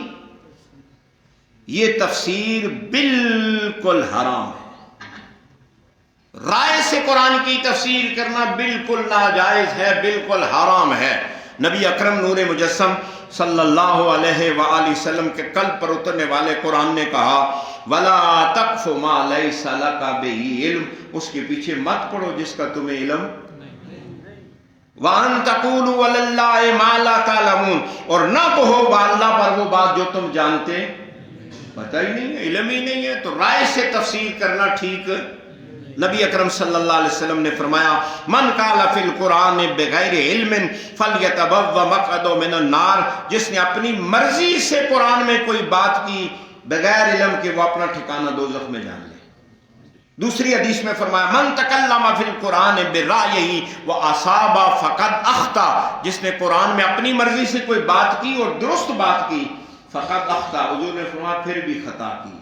یہ تفسیر بالکل حرام ہے. رائے سے قرآن کی تفسیر کرنا بالکل ناجائز ہے, بالکل حرام ہے. نبی اکرم نور مجسم صلی اللہ علیہ وآلہ وسلم کے قلب پر اترنے والے قرآن نے کہا وَلَا تَقْفُ مَا لَيْسَ لَكَ بِهِ علم, اس کے پیچھے مت پڑو جس کا تمہیں علم. وَأَن تَقُولُوا عَلَى اللَّهِ مَا لَا تَعْلَمُونَ, اور نہ کہو اللہ پر وہ بات جو تم جانتے پتہ ہی نہیں ہے, علم ہی نہیں ہے. تو رائے سے تفسیر کرنا ٹھیک. نبی اکرم صلی اللہ علیہ وسلم نے فرمایا من قال فی القرآن بغیر علم فلیتبوأ مقعدہ من النار, جس نے اپنی مرضی سے قرآن میں کوئی بات کی بغیر علم کے وہ اپنا ٹھکانہ دوزخ میں جان لے. دوسری حدیث میں فرمایا من تکلم فی القرآن برأیہ واصاب فقد اخطا, جس نے قرآن میں اپنی مرضی سے کوئی بات کی اور درست بات کی فقد اخطا, حضور نے فرمایا پھر بھی خطا کی,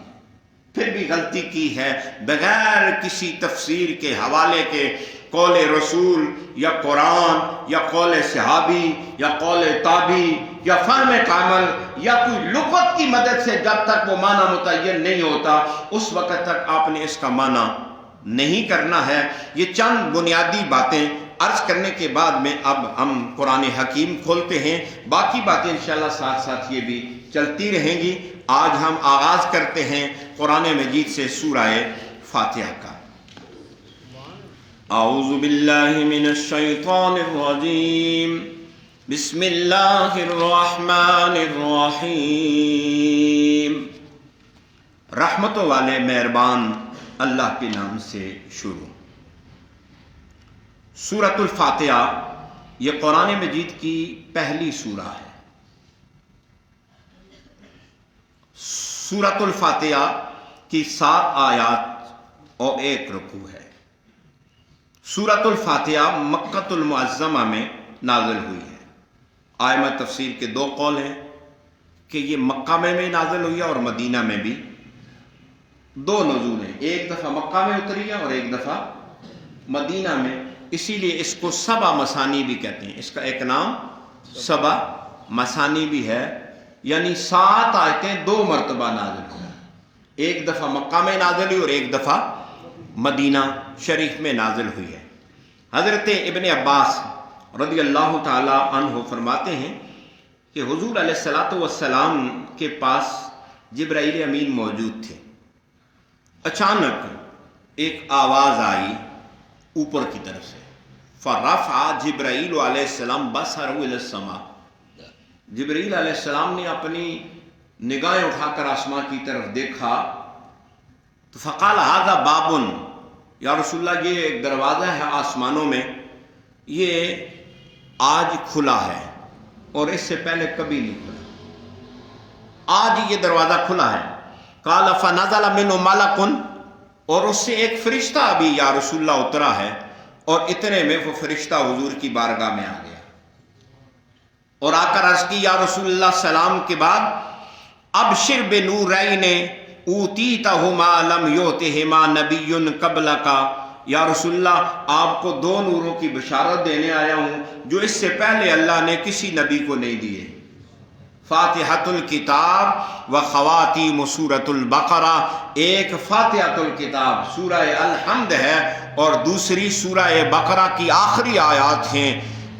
پھر بھی غلطی کی ہے, بغیر کسی تفسیر کے حوالے کے. قول رسول یا قرآن یا قول صحابی یا قول تابعی یا فہم کامل یا کوئی لغت کی مدد سے جب تک وہ معنی متعین نہیں ہوتا اس وقت تک آپ نے اس کا معنی نہیں کرنا ہے. یہ چند بنیادی باتیں عرض کرنے کے بعد میں اب ہم قرآن حکیم کھولتے ہیں. باقی باتیں انشاءاللہ ساتھ ساتھ یہ بھی چلتی رہیں گی. آج ہم آغاز کرتے ہیں قرآن مجید سے سورہ فاتحہ کا. اعوذ باللہ من الشیطان الرجیم, بسم اللہ الرحمن الرحیم. رحمتوں والے مہربان اللہ کے نام سے شروع۔ سورۃ الفاتحہ یہ قرآن مجید کی پہلی سورہ ہے۔ سورۃ الفاتحہ کی 7 آیات اور 1 رکوع ہے۔ سورۃ الفاتحہ مکۃ المعظمہ میں نازل ہوئی ہے۔ ائمہ تفسیر کے 2 قول ہیں کہ یہ مکہ میں بھی نازل ہوئی ہے اور مدینہ میں بھی 2 نزول ہیں، ایک دفعہ مکہ میں اتری ہے اور ایک دفعہ مدینہ میں، اسی لیے اس کو 7 مثانی بھی کہتے ہیں۔ اس کا ایک نام 7 مثانی بھی ہے، یعنی 7 آیتیں 2 مرتبہ نازل ہوئی، ایک دفعہ مکہ میں نازل ہوئی اور ایک دفعہ مدینہ شریف میں نازل ہوئی ہے۔ حضرت ابن عباس رضی اللہ تعالی عنہ فرماتے ہیں کہ حضور علیہ الصلوۃ والسلام کے پاس جبرائیل امین موجود تھے۔ اچانک ایک آواز آئی اوپر کی طرف سے، فرفع جبرائیل علیہ السلام بصرہ الی السماء، جبرائیل علیہ السلام نے اپنی نگاہیں اٹھا کر آسمان کی طرف دیکھا تو فقال ھذا باب، یا رسول اللہ یہ ایک دروازہ ہے آسمانوں میں، یہ آج کھلا ہے اور اس سے پہلے کبھی نہیں کھلا، آج یہ دروازہ کھلا ہے۔ قال فنزل منه ملک، اور اس سے ایک فرشتہ بھی یا رسول اللہ اترا ہے، اور اتنے میں وہ فرشتہ حضور کی بارگاہ میں آ گیا اور آ کر عرض کی، یا رسول اللہ سلام کے بعد، ابشر بنورین اوتیتہما لم یؤتہما نبی قبلک، یا رسول اللہ آپ کو 2 نوروں کی بشارت دینے آیا ہوں جو اس سے پہلے اللہ نے کسی نبی کو نہیں دیے۔ فاتحۃ الکتاب و خواتیم سورۃ البقرہ، ایک فاتحۃ الکتاب سورہ الحمد ہے اور دوسری سورہ بقرہ کی آخری آیات ہیں۔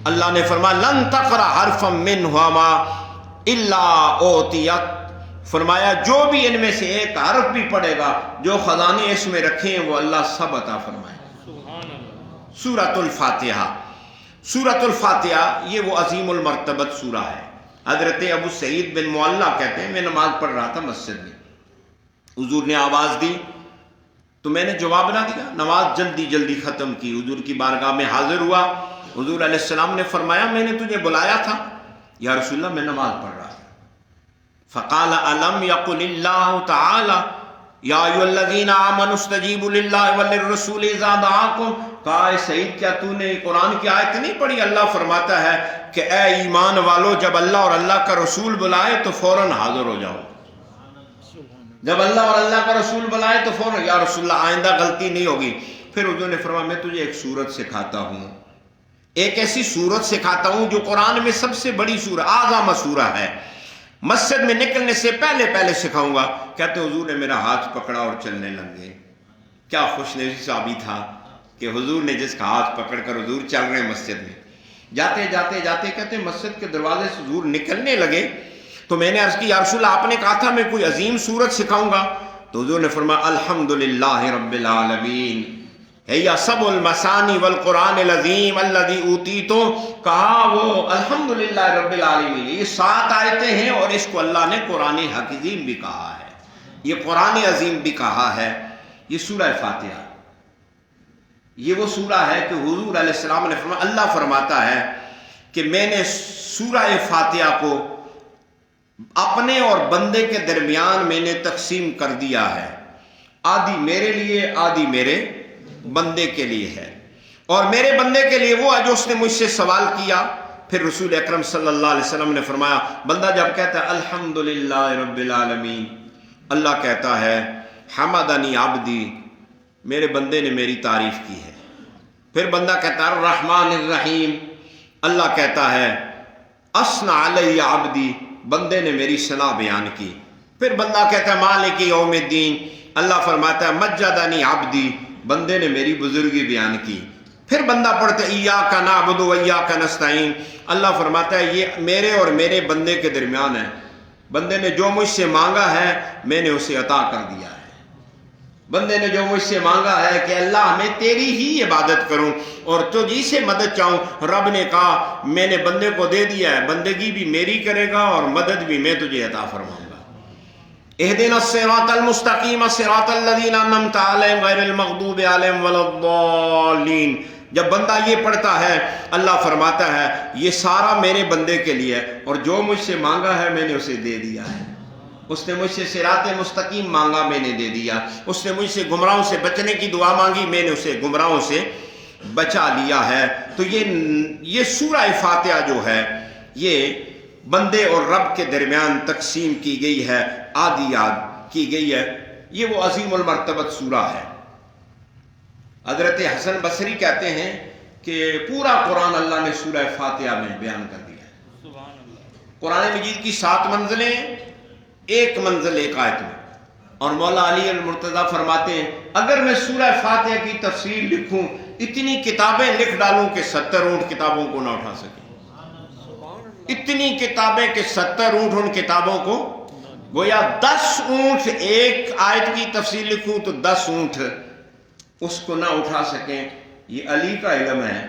اللہ نے فرمایا لن تقرأ حرفا منہما الا اوتیت، فرمایا جو بھی ان میں سے ایک حرف بھی پڑھے گا جو خزانے اس میں رکھے ہیں وہ اللہ سب عطا فرمائے۔ سورۃ الفاتحہ، سورۃ الفاتحہ یہ وہ عظیم المرتبت سورہ ہے۔ حضرت ابو سعید بن معلہ کہتے ہیں میں نماز پڑھ رہا تھا مسجد میں، حضور نے آواز دی تو میں نے جواب نہ دیا، نماز جلدی جلدی ختم کی، حضور کی بارگاہ میں حاضر ہوا، حضور علیہ السلام نے فرمایا میں نے تجھے بلایا تھا، یا رسول اللہ میں نماز پڑھ رہا تھا۔ فقال الم یقل اللہ تعالی یا ایھا الذین آمنوا استجیبوا للہ وللرسول اذا دعاکم، کہا اے سعید کیا تو نے قرآن کی آیت نہیں پڑھی؟ اللہ فرماتا ہے کہ اے ایمان والو جب اللہ اور اللہ کا رسول بلائے تو فوراً حاضر ہو جاؤ، جب اللہ اور اللہ کا رسول بلائے تو فوراً، یا رسول اللہ آئندہ غلطی نہیں ہوگی۔ پھر حضور نے فرمایا میں تجھے ایک سورت سکھاتا ہوں، ایک ایسی سورت سکھاتا ہوں جو قرآن میں سب سے بڑی سورہ، اعظم سورہ ہے، مسجد میں نکلنے سے پہلے سکھاؤں گا۔ کہتے حضور نے میرا ہاتھ پکڑا اور چلنے لگ گئے۔ کیا خوش نصیب صحابی تھا کہ حضور نے جس کا ہاتھ پکڑ کر حضور چل رہے ہیں مسجد میں، جاتے جاتے کہتے مسجد کے دروازے سے حضور نکلنے لگے تو میں نے عرض کی یا رسول اللہ آپ نے کہا تھا میں کوئی عظیم سورت سکھاؤں گا، تو حضور نے فرمایا الحمدللہ رب العالمین یا سب المثانی والقرآن العظیم الذی اوتیتو، کہا وہ الحمدللہ رب العالمین، یہ 7 آیتیں ہیں اور اس کو اللہ نے قرآن حکیم بھی کہا ہے، یہ قرآن عظیم بھی کہا ہے۔ یہ سورہ فاتحہ یہ وہ سورہ ہے کہ حضور علیہ السلام نے فرمایا، اللہ فرماتا ہے کہ میں نے سورہ فاتحہ کو اپنے اور بندے کے درمیان میں نے تقسیم کر دیا ہے، آدھی میرے لیے آدھی میرے بندے کے لیے ہے، اور میرے بندے کے لیے وہ ہے جو اس نے مجھ سے سوال کیا۔ پھر رسول اکرم صلی اللہ علیہ وسلم نے فرمایا بندہ جب کہتا ہے الحمدللہ رب العالمین، اللہ کہتا ہے حمدنی عبدی، میرے بندے نے میری تعریف کی ہے۔ پھر بندہ کہتا ہے الرحمن الرحیم، اللہ کہتا ہے اثنى علی عبدی، بندے نے میری ثنا بیان کی۔ پھر بندہ کہتا ہے مالک یوم الدین، اللہ فرماتا ہے مجدنی عبدی، بندے نے میری بزرگی بیان کی۔ پھر بندہ پڑھتا ہے ایاک نعبد و ایاک نستعین، اللہ فرماتا ہے یہ میرے اور میرے بندے کے درمیان ہے، بندے نے جو مجھ سے مانگا ہے میں نے اسے عطا کر دیا ہے، بندے نے جو مجھ سے مانگا ہے کہ اللہ میں تیری ہی عبادت کروں اور تجھی سے مدد چاہوں، رب نے کہا میں نے بندے کو دے دیا ہے، بندگی بھی میری کرے گا اور مدد بھی میں تجھے عطا فرماؤں گا۔ اہدنا الصراط المستقیم صراط الذین انعمت علیہم غیر المغضوب علیہم ولا الضالین. جب بندہ یہ پڑھتا ہے اللہ فرماتا ہے یہ سارا میرے بندے کے لیے ہے، اور جو مجھ سے مانگا ہے میں نے اسے دے دیا ہے. اس نے مجھ سے صراط مستقیم مانگا، میں نے دے دیا. اس نے مجھ سے گمراہوں سے بچنے کی دعا مانگی، میں نے اسے گمراہوں سے بچا لیا ہے. تو یہ سورہ فاتحہ جو ہے یہ بندے اور رب کے درمیان تقسیم کی گئی ہے، آدیات کی گئی ہے. یہ وہ عظیم المرتبت سورہ ہے. حضرت حسن بصری کہتے ہیں کہ پورا قرآن اللہ نے سورہ فاتحہ میں بیان کر دیا ہے. قرآن مجید کی 7 منزلیں، ایک منزل ایک آیت میں. اور مولا علی المرتضیٰ فرماتے ہیں اگر میں سورہ فاتحہ کی تفسیر لکھوں، اتنی کتابیں لکھ ڈالوں کہ 70 اونٹ کتابوں کو نہ اٹھا سکیں. اتنی کتابیں کہ 70 اونٹ ان کتابوں کو، گویا 10 اونٹ ایک آیت کی تفسیر لکھوں تو 10 اونٹ اس کو نہ اٹھا سکیں. یہ علی کا علم ہے.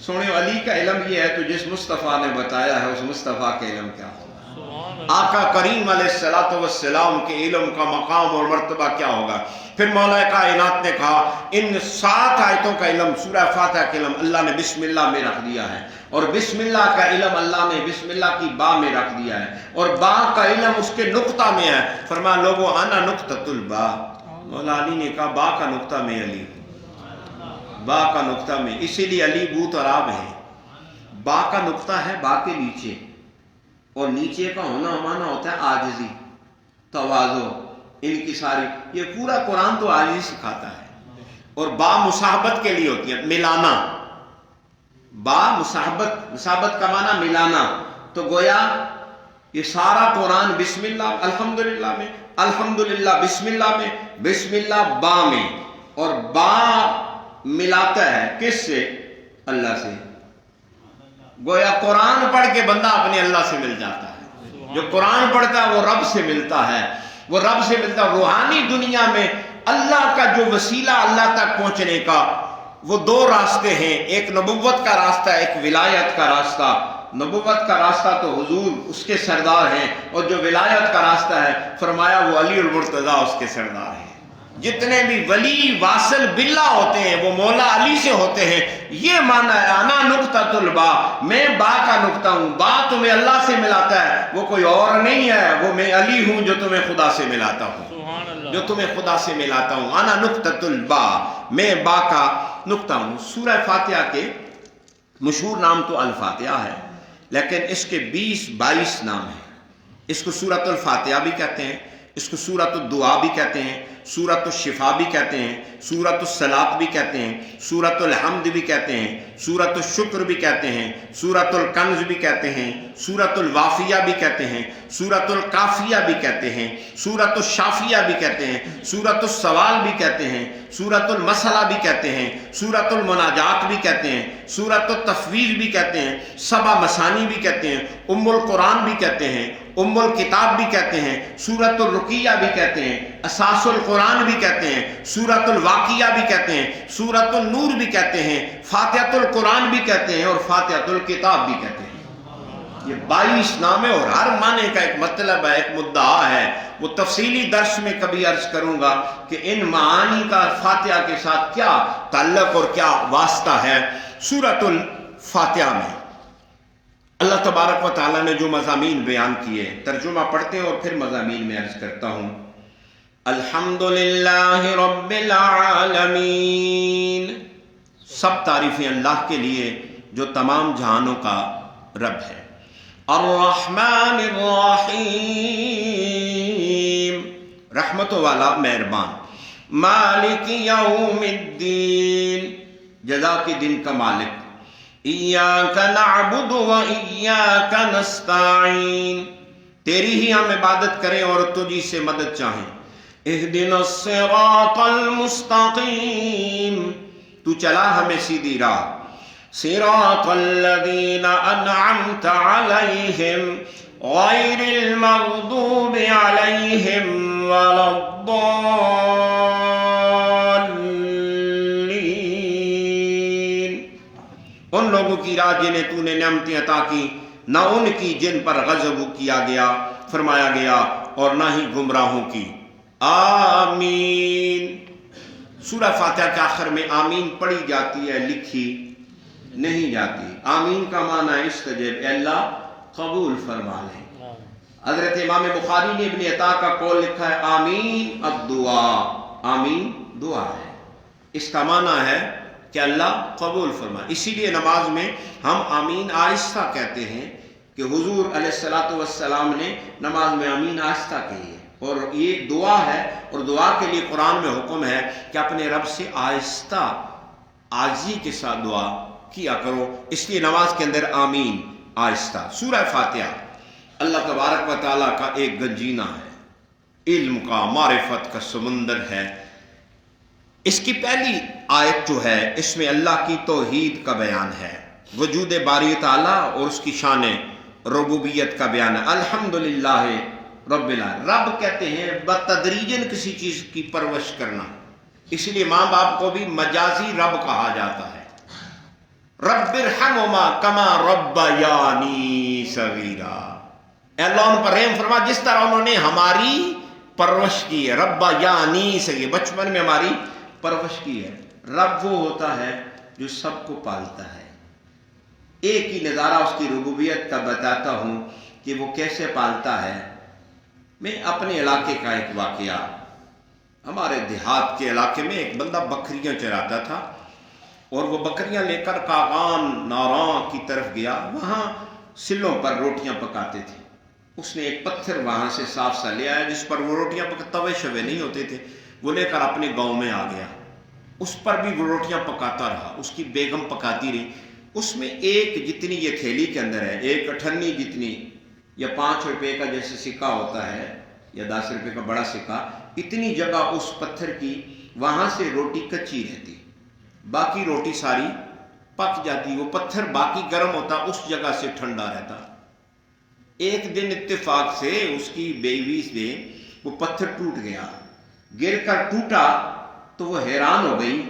سنو، علی کا علم یہ ہے تو جس مصطفیٰ نے بتایا ہے اس مصطفیٰ کا علم کیا ہوگا؟ آقا کریم علیہ الصلوۃ والسلام کے علم کا مقام اور مرتبہ کیا ہوگا؟ پھر مولا کائنات نے کہا ان 7 آیتوں کا علم، سورہ فاتحہ کا علم اللہ نے بسم اللہ میں رکھ دیا ہے، اور بسم اللہ کا علم اللہ نے بسم اللہ کی با میں رکھ دیا ہے، اور با کا علم اس کے نقطہ میں ہے. فرمایا لوگوں انا نقطۃ البا. مولا علی نے کہا با کا نقطہ میں علی ہوں، با کا نقطہ میں. اسی لیے علی بو تراب ہے. با کا نقطہ ہے با کے نیچے، اور نیچے کا ہونا مانا ہوتا ہے عاجزی، تواضع، ان کی ساری. یہ پورا قرآن تو عاجزی سکھاتا ہے. اور با مصاحبت کے لیے ہوتی ہے، ملانا. با مصاحبت کا معنی ملانا. تو گویا یہ سارا قرآن بسم اللہ الحمدللہ میں، الحمدللہ بسم اللہ میں، بسم اللہ با میں. اور با ملاتا ہے کس سے؟ اللہ سے. گویا قرآن پڑھ کے بندہ اپنے اللہ سے مل جاتا ہے. جو قرآن پڑھتا ہے وہ رب سے ملتا ہے، وہ رب سے ملتا ہے. روحانی دنیا میں اللہ کا جو وسیلہ اللہ تک پہنچنے کا وہ 2 راستے ہیں. ایک نبوت کا راستہ، ایک ولایت کا راستہ. نبوت کا راستہ تو حضور اس کے سردار ہیں، اور جو ولایت کا راستہ ہے فرمایا وہ علی المرتضیٰ اس کے سردار ہیں. جتنے بھی ولی واصل باللہ ہوتے ہیں وہ مولا علی سے ہوتے ہیں. یہ معنی ہے انا نقطۃ البا، میں با کا نقطہ ہوں. با تمہیں اللہ سے ملاتا ہے، وہ کوئی اور نہیں ہے، وہ میں علی ہوں جو تمہیں خدا سے ملاتا ہوں، جو تمہیں خدا سے ملاتا ہوں. انا نقطۃ البا، میں با کا نقطہ ہوں. سورہ فاتحہ کے مشہور نام تو الفاتحہ ہے، لیکن اس کے 20-22 نام ہیں. اس کو سورۃ الفاتحہ بھی کہتے ہیں، اس کو سورۃ الدعا بھی کہتے ہیں، سورۃ الشفا بھی کہتے ہیں، سورۃ الصلاۃ بھی کہتے ہیں، سورۃ الحمد بھی کہتے ہیں، سورۃ الشکر بھی کہتے ہیں، سورۃ الکنز بھی کہتے ہیں، سورۃ الوافیہ بھی کہتے ہیں، سورۃ الکافیہ بھی کہتے ہیں، سورۃ الشافیہ بھی کہتے ہیں، سورۃ السوال بھی کہتے ہیں، سورۃ المسئلہ بھی کہتے ہیں، سورۃ المناجات بھی کہتے ہیں، سورۃ التفویض بھی کہتے ہیں، سبع مثانی بھی کہتے ہیں، ام القرآن بھی کہتے ہیں، ام الکتاب بھی کہتے ہیں، سورۃ الرقیہ بھی کہتے ہیں، اساس القرآن بھی کہتے ہیں، سورۃ الواقعہ بھی کہتے ہیں، سورۃ النور بھی کہتے ہیں، فاتحۃ القرآن بھی کہتے ہیں، اور فاتحۃ الکتاب بھی کہتے ہیں. یہ 22 نام ہے، اور ہر معنی کا ایک مطلب ہے، ایک مدعا ہے. وہ تفصیلی درس میں کبھی عرض کروں گا کہ ان معانی کا فاتحہ کے ساتھ کیا تعلق اور کیا واسطہ ہے. سورۃ الفاتحہ میں اللہ تبارک و تعالیٰ نے جو مضامین بیان کیے، ترجمہ پڑھتے ہیں اور پھر مضامین میں عرض کرتا ہوں. الحمدللہ رب العالمین، سب تعریفیں اللہ کے لیے جو تمام جہانوں کا رب ہے. الرحمن الرحیم، رحمتوں والا مہربان. مالک یوم الدین، جزا کے دن کا مالک. ایاک نعبد و ایاک نستعین، تیری ہی ہم عبادت کریں اور تجھی سے مدد چاہیں. اہدنا الصراط المستقیم، تو چلا ہمیں سیدھی راہ. صراط الذین انعمت علیہم غیر المغضوب علیہم ولا الضالین، ان لوگوں کی راہ جنہیں تو نے نعمتیں عطا کی، نہ ان کی جن پر غضب کیا گیا. فرمایا گیا اور نہ ہی گمراہوں کی۔ آمین۔ سورہ فاتحہ کے آخر میں آمین پڑھی جاتی ہے، لکھی نہیں جاتی۔ آمین کا معنی ہے استجب، اے اللہ قبول فرما لے۔ حضرت امام بخاری نے ابن عطا کا قول لکھا ہے آمین الدعا، آمین دعا ہے، اس کا معنی ہے کہ اللہ قبول فرما۔ اسی لیے نماز میں ہم آمین آہستہ کہتے ہیں کہ حضور علیہ الصلوۃ والسلام نے نماز میں آمین آہستہ کہی ہے، اور یہ دعا ہے، اور دعا کے لیے قرآن میں حکم ہے کہ اپنے رب سے آہستہ عاجزی کے ساتھ دعا کیا کرو، اس لیے نماز کے اندر آمین آہستہ۔ سورہ فاتحہ اللہ تبارک و تعالیٰ کا ایک گنجینہ ہے، علم کا، معرفت کا سمندر ہے۔ اس کی پہلی آیت جو ہے اس میں اللہ کی توحید کا بیان ہے، وجود باری تعالیٰ اور اس کی شان ربوبیت کا بیان ہے۔ الحمدللہ رب العالمین، رب کہتے ہیں بتدریجاً کسی چیز کی پرورش کرنا، اس لیے ماں باپ کو بھی مجازی رب کہا جاتا ہے۔ رب ارحمہما کما ربیانی صغیرا، اے اللہ ان پر رحم فرما جس طرح انہوں نے ہماری پرورش کی ہے۔ ربیانی صغیرا، بچپن میں ہماری پرورش کی ہے۔ رب وہ ہوتا ہے جو سب کو پالتا ہے۔ ایک ہی نظارہ اس کی ربوبیت کا بتاتا ہوں کہ وہ کیسے پالتا ہے۔ میں اپنے علاقے کا ایک واقعہ، ہمارے دیہات کے علاقے میں ایک بندہ بکریاں چراتا تھا، اور وہ بکریاں لے کر کاغان ناراں کی طرف گیا، وہاں سلوں پر روٹیاں پکاتے تھے۔ اس نے ایک پتھر وہاں سے صاف سا لے آیا جس پر وہ روٹیاں توے شوے نہیں ہوتے تھے، وہ لے کر اپنے گاؤں میں آ گیا، اس پر بھی وہ روٹیاں پکاتا رہا، اس کی بیگم پکاتی رہی۔ اس میں ایک جتنی یہ تھیلی کے اندر ہے، ایک اٹھنی جتنی یا 5 روپے کا جیسے سکہ ہوتا ہے یا 10 روپے کا بڑا سکہ، اتنی جگہ اس پتھر کی وہاں سے روٹی کچی رہتی، باقی روٹی ساری پک جاتی، وہ پتھر باقی گرم ہوتا، اس جگہ سے ٹھنڈا رہتا۔ ایک دن اتفاق سے اس کی بیوی سے وہ پتھر ٹوٹ گیا، گر کر ٹوٹا، تو وہ حیران ہو گئی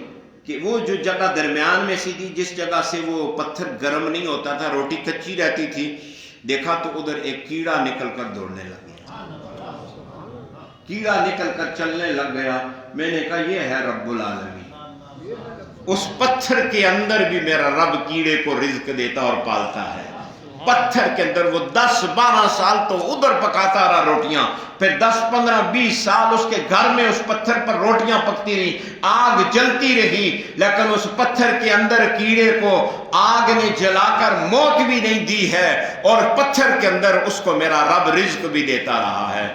کہ وہ جو جگہ درمیان میں سی تھی، جس جگہ سے وہ پتھر گرم نہیں ہوتا تھا، روٹی کچی رہتی تھی، دیکھا تو ادھر ایک کیڑا نکل کر دوڑنے لگ گیا، کیڑا نکل کر چلنے لگ گیا۔ میں نے کہا یہ ہے رب العالمین، اس پتھر کے اندر بھی میرا رب کیڑے کو رزق دیتا اور پالتا ہے۔ پتھر کے اندر وہ 10-12 سال تو ادھر پکاتا رہا روٹیاں، پھر 10-15-20 سال اس کے گھر میں اس پتھر پر روٹیاں پکتی رہی، آگ جلتی رہی، لیکن اس پتھر کے اندر کیڑے کو آگ نے جلا کر موت بھی نہیں دی ہے، اور پتھر کے اندر اس کو میرا رب رزق بھی دیتا رہا ہے۔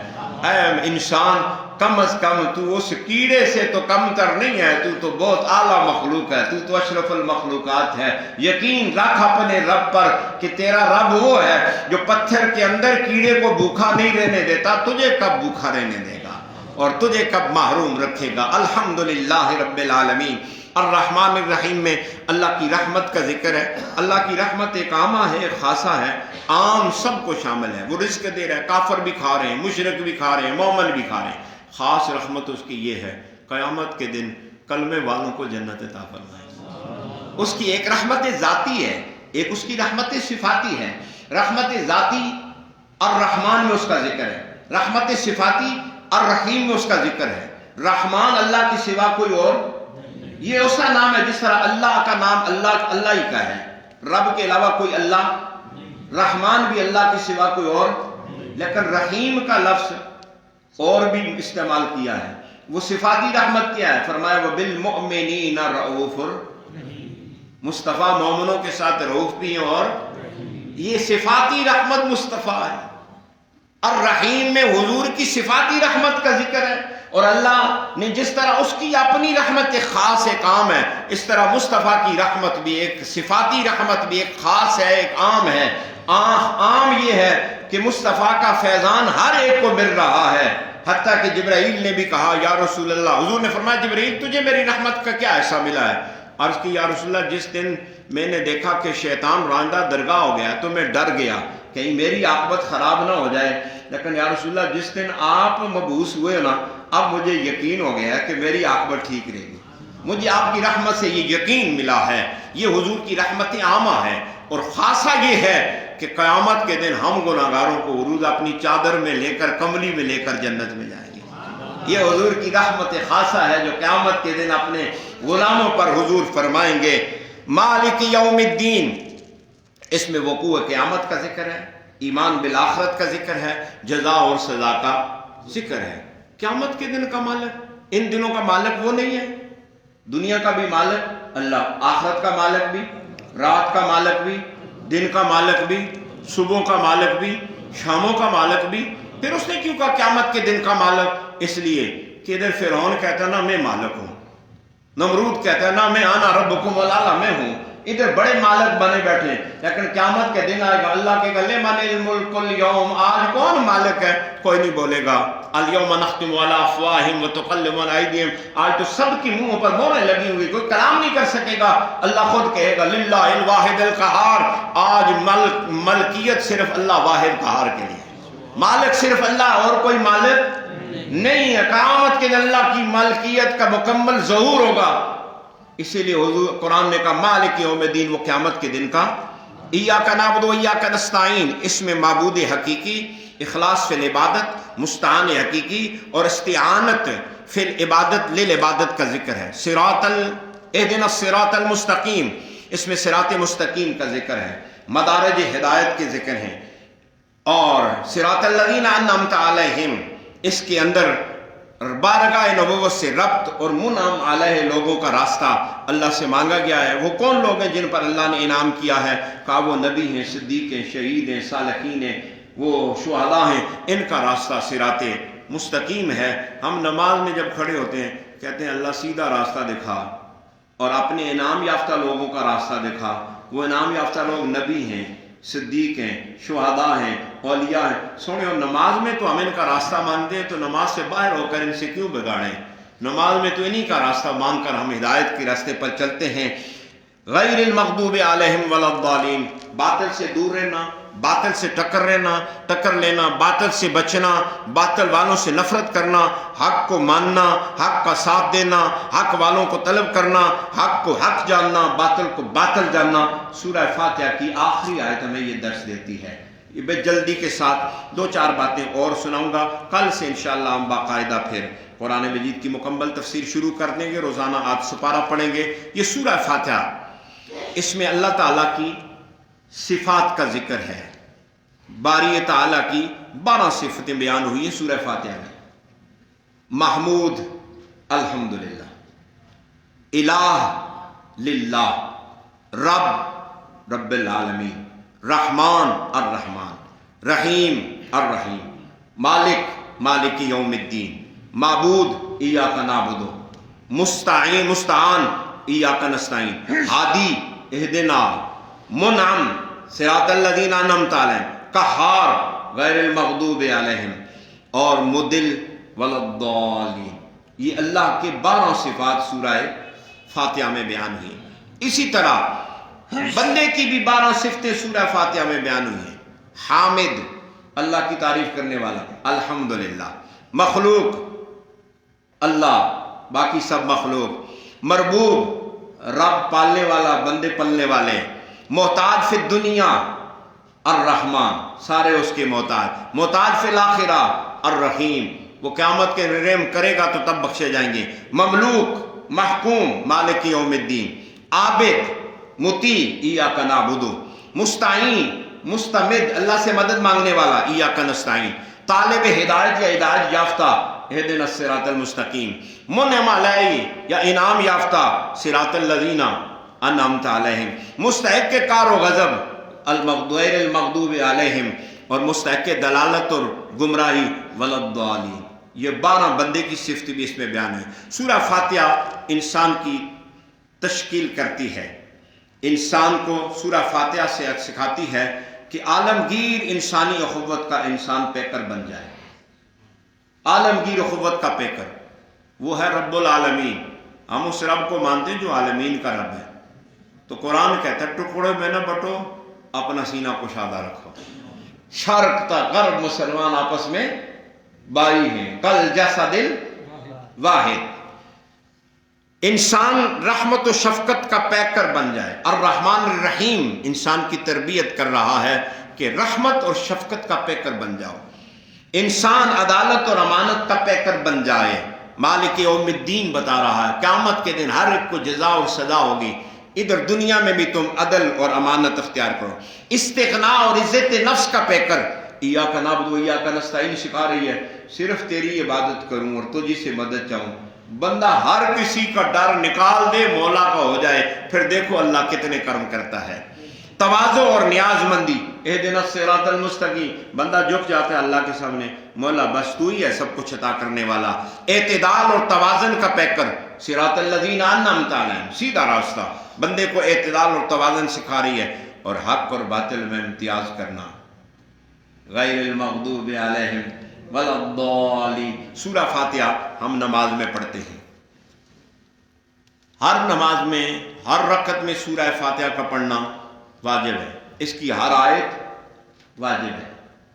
اے انسان، کم از کم تو اس کیڑے سے تو کم تر نہیں ہے، تو بہت اعلیٰ مخلوق ہے، تو اشرف المخلوقات ہے۔ یقین رکھ اپنے رب پر کہ تیرا رب وہ ہے جو پتھر کے اندر کیڑے کو بھوکا نہیں رہنے دیتا، تجھے کب بھوکا رہنے دے گا اور تجھے کب محروم رکھے گا۔ الحمدللہ رب العالمین۔ الرحمن الرحیم میں اللہ کی رحمت کا ذکر ہے۔ اللہ کی رحمت ایک عامہ ہے، ایک خاصہ ہے، عام سب کو شامل ہے۔ وہ رزق دے رہا ہے، کافر بھی کھا رہے ہیں، مشرک بھی کھا رہے ہیں، مومن بھی کھا رہے ہیں۔ خاص رحمت اس کی یہ ہے، قیامت کے دن کلمے والوں کو جنت عطا فرمائے۔ اس کی ایک رحمت ذاتی ہے، ایک اس کی رحمت صفاتی ہے۔ رحمت ذاتی الرحمن میں اس کا ذکر ہے، رحمت صفاتی الرحیم میں اس کا ذکر ہے۔ رحمان اللہ کے سوا کوئی اور، یہ اس کا نام ہے جس طرح اللہ کا نام اللہ ہی کا ہے، رب کے علاوہ کوئی اللہ، رحمان بھی اللہ کے سوا کوئی اور، لیکن رحیم کا لفظ اور بھی استعمال کیا ہے۔ وہ صفاتی رحمت کیا ہے؟ فرمایا وَبِالْمُؤْمِنِينَ رَؤُوفٌ، مصطفیٰ مومنوں کے ساتھ رؤوف بھی ہیں، اور یہ صفاتی رحمت مصطفیٰ ہے۔ الرحیم میں حضور کی صفاتی رحمت کا ذکر ہے، اور اللہ نے جس طرح اس کی اپنی رحمت ایک خاص ایک عام ہے، اس طرح مصطفیٰ کی رحمت بھی ایک صفاتی رحمت بھی ایک خاص ہے، ایک عام ہے۔ عام یہ ہے کہ مصطفیٰ کا فیضان ہر ایک کو مل رہا ہے، حتیٰ کہ جبرائیل نے بھی کہا یا رسول اللہ، حضور نے فرمایا جبرائیل تجھے میری رحمت کا کیا ایسا ملا ہے؟ عرض کی یا رسول اللہ جس دن میں نے دیکھا کہ شیطان راندہ درگاہ ہو گیا تو میں ڈر گیا کہیں میری عاقبت خراب نہ ہو جائے، لیکن یا رسول اللہ جس دن آپ مبعوث ہوئے نا، اب مجھے یقین ہو گیا کہ میری عاقبت ٹھیک رہے گی، مجھے آپ کی رحمت سے یہ یقین ملا ہے۔ یہ حضور کی رحمت عامہ ہے، اور خاصہ یہ ہے کہ قیامت کے دن ہم گناہگاروں کو عروج اپنی چادر میں لے کر کملی میں لے کر جنت میں جائیں گے۔ یہ حضور کی رحمت خاصہ ہے جو قیامت کے دن اپنے غلاموں پر حضور فرمائیں گے مالک یوم الدین۔ اس میں وقوع قیامت کا ذکر ہے، ایمان بالآخرت کا ذکر ہے، جزا اور سزا کا ذکر ہے۔ قیامت کے دن کا مالک، ان دنوں کا مالک وہ نہیں ہے، دنیا کا بھی مالک اللہ، آخرت کا مالک بھی، رات کا مالک بھی، دن کا مالک بھی، صبح کا مالک بھی، شاموں کا مالک بھی۔ پھر اس نے کیوں کہا قیامت کے دن کا مالک؟ اس لیے کہ ادھر فرعون کہتا ہے نا میں مالک ہوں، نمرود کہتا ہے نا میں انا ربکم الاعلی میں ہوں، ادھر بڑے مالک بنے بیٹھے، لیکن قیامت کے دن آئے گا اللہ کے گلے من الملک اليوم، آج کون مالک ہے؟ کوئی نہیں بولے گا الیوم نختم علی افواہہم وتکلمنا ایدیہم، آج تو سب کی منہوں پر مہریں لگی ہوئی، کوئی کلام نہیں کر سکے گا۔ اللہ خود کہے گا للہ الواحد القہار، آج ملکیت صرف اللہ واحد قہار کے لیے، مالک صرف اللہ اور کوئی مالک نہیں ہے۔ قیامت کے دن اللہ کی ملکیت کا مکمل ظہور ہوگا، اسی لیے حضور قرآن نے کہا مالک یوم الدین، وہ قیامت کے دن کا ایاک نعبد و ایاک نستعین، اس میں معبود حقیقی، اخلاص فی العبادت، مستعان حقیقی اور استعانت فی العبادت للعبادت کا ذکر ہے۔ اہدنا الصراط المستقیم، اس میں صراط مستقیم کا ذکر ہے، مدارج ہدایت کے ذکر ہیں، اور صراط الذین انعمت علیہم، اس کے اندر بارگاہ نبوت سے ربط اور منعم علیہ لوگوں کا راستہ اللہ سے مانگا گیا ہے۔ وہ کون لوگ ہیں جن پر اللہ نے انعام کیا ہے؟ کہا وہ نبی ہیں، صدیق ہیں، شہید ہیں، صالحین ہیں، وہ شہداء ہیں، ان کا راستہ صراط مستقیم ہے۔ ہم نماز میں جب کھڑے ہوتے ہیں کہتے ہیں اللہ سیدھا راستہ دکھا، اور اپنے انعام یافتہ لوگوں کا راستہ دکھا۔ وہ انعام یافتہ لوگ نبی ہیں، صدیق ہیں، شہداء ہیں، اولیاء ہیں۔ سونے اور نماز میں تو ہم ان کا راستہ مانتے ہیں، تو نماز سے باہر ہو کر ان سے کیوں بگاڑیں؟ نماز میں تو انہی کا راستہ مان کر ہم ہدایت کے راستے پر چلتے ہیں۔ غیر المغضوب علیہم ولا الضالین، باطل سے دور رہنا، باطل سے ٹکر لینا، باطل سے بچنا، باطل والوں سے نفرت کرنا، حق کو ماننا، حق کا ساتھ دینا، حق والوں کو طلب کرنا، حق کو حق جاننا، باطل کو باطل جاننا۔ سورہ فاتحہ کی آخری آیت ہمیں یہ درس دیتی ہے۔ میں جلدی کے ساتھ دو چار باتیں اور سناؤں گا، کل سے انشاءاللہ ہم باقاعدہ پھر قرآن مجید کی مکمل تفسیر شروع کر دیں گے، روزانہ آج سپارہ پڑھیں گے۔ یہ سورہ فاتحہ، اس میں اللہ تعالیٰ کی صفات کا ذکر ہے، باری تعالیٰ کی 12 صفتیں بیان ہوئی ہیں سورہ فاتحہ میں۔ محمود الحمدللہ، الہ للہ، رب العالمین، رحمان الرحمن، رحیم الرحیم، مالک یوم الدین، معبود ایاک نعبد، مستعان ایاک نستعین، ہادی اہدنا، منعم صراط الذین انعمت علیہم، قہار غیر المغضوب علیہم، اور مدل ولا الضالین۔ یہ اللہ کے 12 صفات سورہ فاتحہ میں بیان ہوئی۔ اسی طرح بندے کی بھی 12 صفتیں سورہ فاتحہ میں بیان ہوئی ہیں۔ حامد، اللہ کی تعریف کرنے والا، الحمدللہ۔ مخلوق، اللہ، باقی سب مخلوق۔ مربوب، رب پالنے والا، بندے پلنے والے۔ محتاج فی الدنیا، الرحمن، سارے اس کے محتاج فی الآخرہ، الرحیم، وہ قیامت کے رحم کرے گا تو تب بخشے جائیں گے۔ مملوک، محکوم، مالک یوم الدین۔ عابد، مطیع، ایاک نعبد۔ مستعین، مستمد، اللہ سے مدد مانگنے والا، ایاک نستعین۔ طالب ہدایت یا ہدایت یافتہ، اہدنا الصراط المستقیم۔ منعم علیہ یا انعام یافتہ، صراط الذین انعمت علیہم۔ مستحق کار و غضب، غیر المغضوب علیہم، اور مستحق دلالت اور گمراہی، ولا الضالین۔ یہ 12 بندے کی صفت بھی اس میں بیان ہے۔ سورہ فاتحہ انسان کی تشکیل کرتی ہے، انسان کو سورہ فاتحہ سے سکھاتی ہے کہ عالمگیر انسانی اخوت کا انسان پیکر بن جائے۔ عالمگیر اخوت کا پیکر وہ ہے رب العالمین۔ ہم اس رب کو مانتے ہیں جو عالمین کا رب ہے، تو قرآن کہتا ہے ٹکڑے میں نہ بٹو، اپنا سینہ کشادہ رکھو۔ شرق تا غرب مسلمان آپس میں بائی ہیں، کل جسد واحد۔ انسان رحمت و شفقت کا پیکر بن جائے۔ الرحمن الرحیم، انسان کی تربیت کر رہا ہے کہ رحمت اور شفقت کا پیکر بن جاؤ، انسان عدالت اور امانت کا پیکر بن جائے۔ مالک یوم الدین بتا رہا ہے قیامت کے دن ہر ایک کو جزا اور سزا ہوگی، ادھر دنیا میں بھی تم عدل اور امانت اختیار کرو۔ استغنا اور عزت نفس کا پیکر، ایاک نعبد و ایاک نستعین سکھا رہی ہے، صرف تیری عبادت کروں اور تجھی سے مدد چاہوں۔ بندہ ہر کسی کا ڈر نکال دے، مولا کا ہو جائے، پھر دیکھو اللہ کتنے کرم کرتا ہے۔ تواضع اور نیاز مندی، اہدنا الصراط المستقیم، بندہ جھک جاتا ہے اللہ کے سامنے، مولا بس تو ہی ہے سب کچھ عطا کرنے والا۔ اعتدال اور توازن کا پیکر، صراط الذین انعمت علیہم، سیدھا راستہ، بندے کو اعتدال اور توازن سکھا رہی ہے، اور حق اور باطل میں امتیاز کرنا۔ غیر المغضوب علیہم ولا الضالین، سورہ فاتحہ ہم نماز میں پڑھتے ہیں، ہر نماز میں ہر رکعت میں سورہ فاتحہ کا پڑھنا واجب ہے، اس کی ہر آیت واجب ہے۔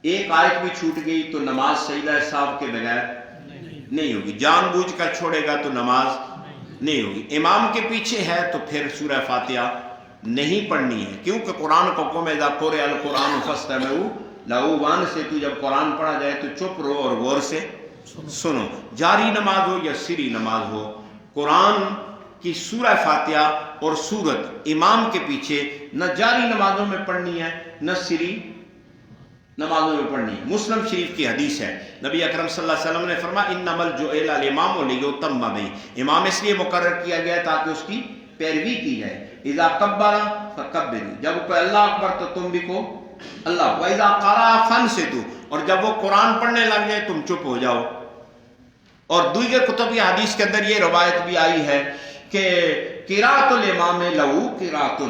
ایک آیت بھی چھوٹ گئی تو نماز سجدہ صاحب کے بغیر نہیں ہوگی، جان بوجھ کر چھوڑے گا تو نماز نہیں ہوگی۔ امام کے پیچھے ہے تو پھر سورہ فاتحہ نہیں پڑھنی ہے، کیونکہ قرآن کو قوم اذا قرئ القرآن فاستمعوا لہو، وان سے تو جب قرآن پڑھا جائے تو چپ رہو اور غور سے سنو۔ جاری نماز ہو یا سری نماز ہو، قرآن کی سورہ فاتحہ اور سورت امام کے پیچھے نہ جاری نمازوں میں پڑھنی ہے نہ سری نمازوں میں پڑھنی ہے۔ مسلم شریف کی حدیث ہے، نبی اکرم صلی اللہ علیہ وسلم نے فرمایا انما جعل الامام لیؤتم بہ، امام اس لیے مقرر کیا گیا ہے تاکہ اس کی پیروی کی جائے۔ اذا کبر فکبروا، جب کوئی اللہ اکبر تو تم بھی کو اللہ، وَإِذَا قَرَأَ فَانصِتُوا، اور جب وہ قرآن پڑھنے لگ جائے تم چپ ہو جاؤ۔ اور دیگر کتب حدیث کے اندر یہ روایت بھی آئی ہے کہ قراءۃ الامام لہو قراءۃ،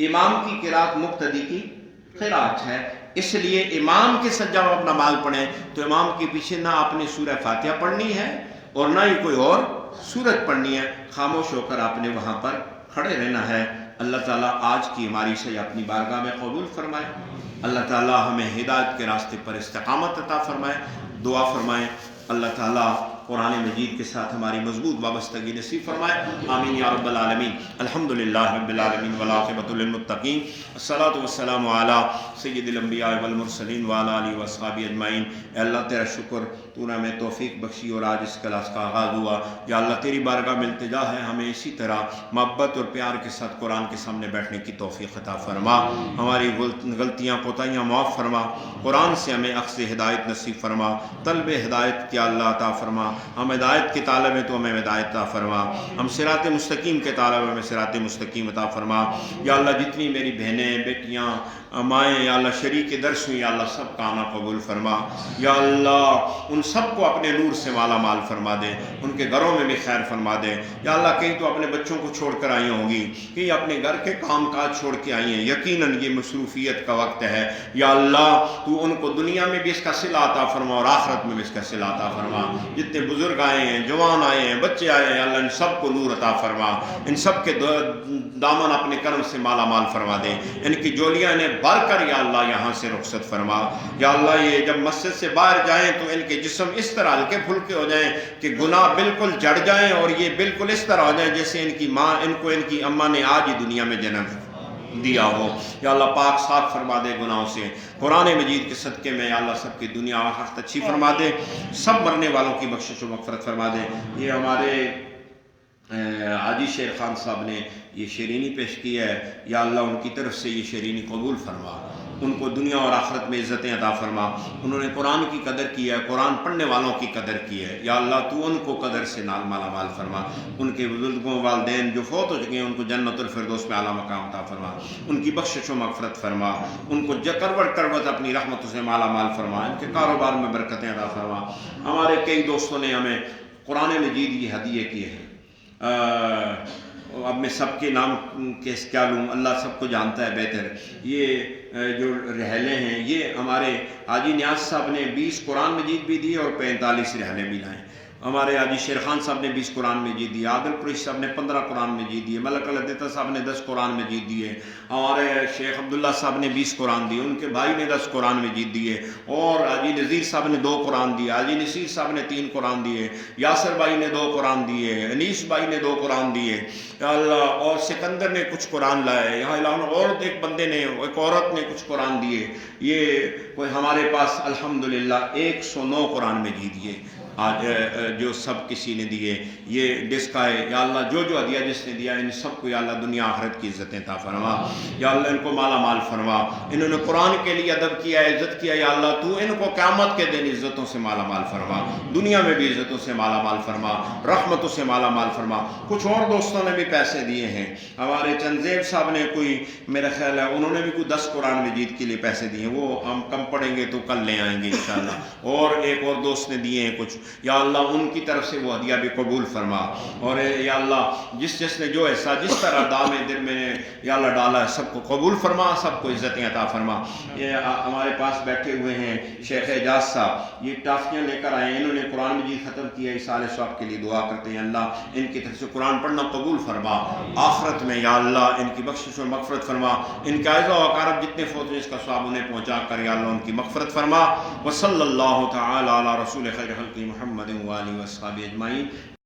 امام کی قراءت مقتدی کی قراءت ہے، اس لیے امام کے ساتھ جب آپ نماز پڑھیں تو امام کے پیچھے نہ اپنی سورہ فاتحہ پڑھنی ہے اور نہ ہی کوئی اور سورت پڑھنی ہے، خاموش ہو کر آپ نے وہاں پر کھڑے رہنا ہے۔ اللہ تعالیٰ آج کی ہماری سے اپنی بارگاہ میں قبول فرمائے، اللہ تعالیٰ ہمیں ہدایت کے راستے پر استقامت عطا فرمائے۔ دعا فرمائیں اللہ تعالیٰ قرآن مجید کے ساتھ ہماری مضبوط وابستگی نصیب فرمائے، آمین یا رب العالمین۔ الحمدللہ رب العالمین والعاقبۃ للمتقین، الصلاۃ والسلام علی سید الانبیاء والمرسلین وعلی آلہ واصحابہ اجمعین۔ اے اللہ تیرا شکر، تو نے ہمیں توفیق بخشی اور آج اس کلاس کا آغاز ہوا۔ یا اللہ تیری بارگاہ میں التجا ہے ہمیں اسی طرح محبت اور پیار کے ساتھ قرآن کے سامنے بیٹھنے کی توفیق عطا فرما، ہماری غلطیاں کوتاہیاں معاف فرما، قرآن سے ہمیں اخذ ہدایت نصیب فرما، طلب ہدایت کیا اللہ عطا فرما، ہم ہدایت کے طالب ہیں تو ہمیں ہدایت عطا فرما، ہم صراط مستقیم کے طالب ہیں ہمیں صراط مستقیم عطا فرما۔ یا اللہ جتنی میری بہنیں بیٹیاں مائیں یا اللہ شریک درس ہوئی، یا اللہ سب کا آنا قبول فرما، یا اللہ ان سب کو اپنے نور سے مالا مال فرما دے، ان کے گھروں میں بھی خیر فرما دے۔ یا اللہ کہیں تو اپنے بچوں کو چھوڑ کر آئی ہوں گی، کہیں اپنے گھر کے کام کاج چھوڑ کے آئی ہیں، یقیناً یہ مصروفیت کا وقت ہے۔ یا اللہ تو ان کو دنیا میں بھی اس کا صلہ عطا فرما اور آخرت میں بھی اس کا صلہ عطا فرما۔ جتنے بزرگ آئے ہیں، جوان آئے ہیں، بچے آئے ہیں، اللہ ان سب کو نور عطا فرما، ان سب کے دامن اپنے کرم سے مالا مال فرما دے، ان کی جولیاں انہیں بھر کر یا اللہ یہاں سے رخصت فرما۔ یا اللہ یہ جب مسجد سے باہر جائیں تو ان کے جسم اس طرح ہلکے پھلکے ہو جائیں کہ گناہ بالکل جڑ جائیں، اور یہ بالکل اس طرح ہو جائیں جیسے ان کی ماں ان کو ان کی اماں نے آج ہی دنیا میں جنم دیا ہو۔ یا اللہ پاک صاف فرما دے گناہوں سے، قرآن مجید کے صدقے میں یا اللہ سب کی دنیا آخرت اچھی فرما دے، سب مرنے والوں کی بخشش و مغفرت فرما دے۔ یہ ہمارے حاجی شیر خان صاحب نے یہ شیرینی پیش کی ہے، یا اللہ ان کی طرف سے یہ شیرینی قبول فرما، ان کو دنیا اور آخرت میں عزتیں عطا فرما۔ انہوں نے قرآن کی قدر کی ہے، قرآن پڑھنے والوں کی قدر کی ہے، یا اللہ تو ان کو قدر سے مالا مال فرما۔ ان کے بزرگوں والدین جو فوت ہو چکے ہیں ان کو جنت الفردوس میں اعلیٰ مقام عطا فرما، ان کی بخشش و مغفرت فرما، ان کو کروٹ کروٹ اپنی رحمتوں سے مالا مال فرما، ان کے کاروبار میں برکتیں عطا فرما۔ ہمارے کئی دوستوں نے ہمیں قرآن مجید یہ ہدیے کیے ہیں، اب میں سب کے نام کیس کیا لوں، اللہ سب کو جانتا ہے بہتر۔ یہ جو رحلیں ہیں یہ ہمارے حاجی نیاز صاحب نے 20 قرآن مجید بھی دی اور 45 رحلیں بھی لائیں۔ ہمارے حاجی شیر خان صاحب نے 20 قرآن مجید دیے، عادل قریشی صاحب نے 15 قرآن مجید دیے، ملک الدیتا صاحب نے 10 قرآن مجید دیے، ہمارے شیخ عبداللہ صاحب نے 20 قرآن دیے، ان کے بھائی نے 10 قرآن مجید دیے، اور حاجی نذیر صاحب نے 2 قرآن دیے، حاجی نصیر صاحب نے 3 قرآن دیے، یاسر بھائی نے 2 قرآن دیے، انیس بھائی نے 2 قرآن دیے، یا اللہ، اور سکندر نے کچھ قرآن لائے، یہاں علاوہ اور ایک بندے نے، ایک عورت نے کچھ قرآن دیے، یہ کوئی ہمارے پاس الحمدللہ 109 قرآن مجید دیے آج جو سب کسی نے دیے، یہ ڈسک ہے یا اللہ، جو ہدیہ جس نے دیا ان سب کو یا اللہ دنیا آخرت کی عزتیں عطا فرما، یا اللہ ان کو مالا مال فرما، انہوں نے قرآن کے لیے ادب کیا، عزت کیا، یا اللہ تو ان کو قیامت کے دن عزتوں سے مالا مال فرما، دنیا میں بھی عزتوں سے مالا مال فرما، رحمتوں سے مالا مال فرما۔ کچھ اور دوستوں نے بھی پیسے دیے ہیں، ہمارے چنزیب صاحب نے کوئی، میرا خیال ہے انہوں نے بھی کوئی 10 قرآن مجید کے لیے پیسے دیے ہیں، وہ ہم کم پڑھیں گے تو کل لے آئیں گے انشاءاللہ، اور ایک اور دوست نے دیے ہیں کچھ، یا اللہ ان کی طرف سے وہ ہدیہ بھی قبول فرما، اور یا اللہ جس نے جو ایسا جس طرح دام دل میں یا اللہ ڈالا ہے سب کو قبول فرما، سب کو عزتیں عطا فرما۔ یہ ہمارے پاس بیٹھے ہوئے ہیں شیخ اعجاز صاحب، یہ ٹافیاں لے کر آئے ہیں، انہوں نے قرآن مجید ختم کیا، اصال صاحب کے لیے دعا کرتے ہیں اللہ ان کی طرف سے قرآن پڑھنا قبول فرما، آخرت میں یا اللہ ان کی بخشش و مغفرت فرما، ان کے اعزاء و اقارب جتنے فوت ہوئے اس کا ثواب انہیں پہنچا کر یا اللہ ان کی مغفرت فرما۔ وصلی اللہ تعالی علی رسول خیر خلق محمد وآلہ وصحبہ اجمعین۔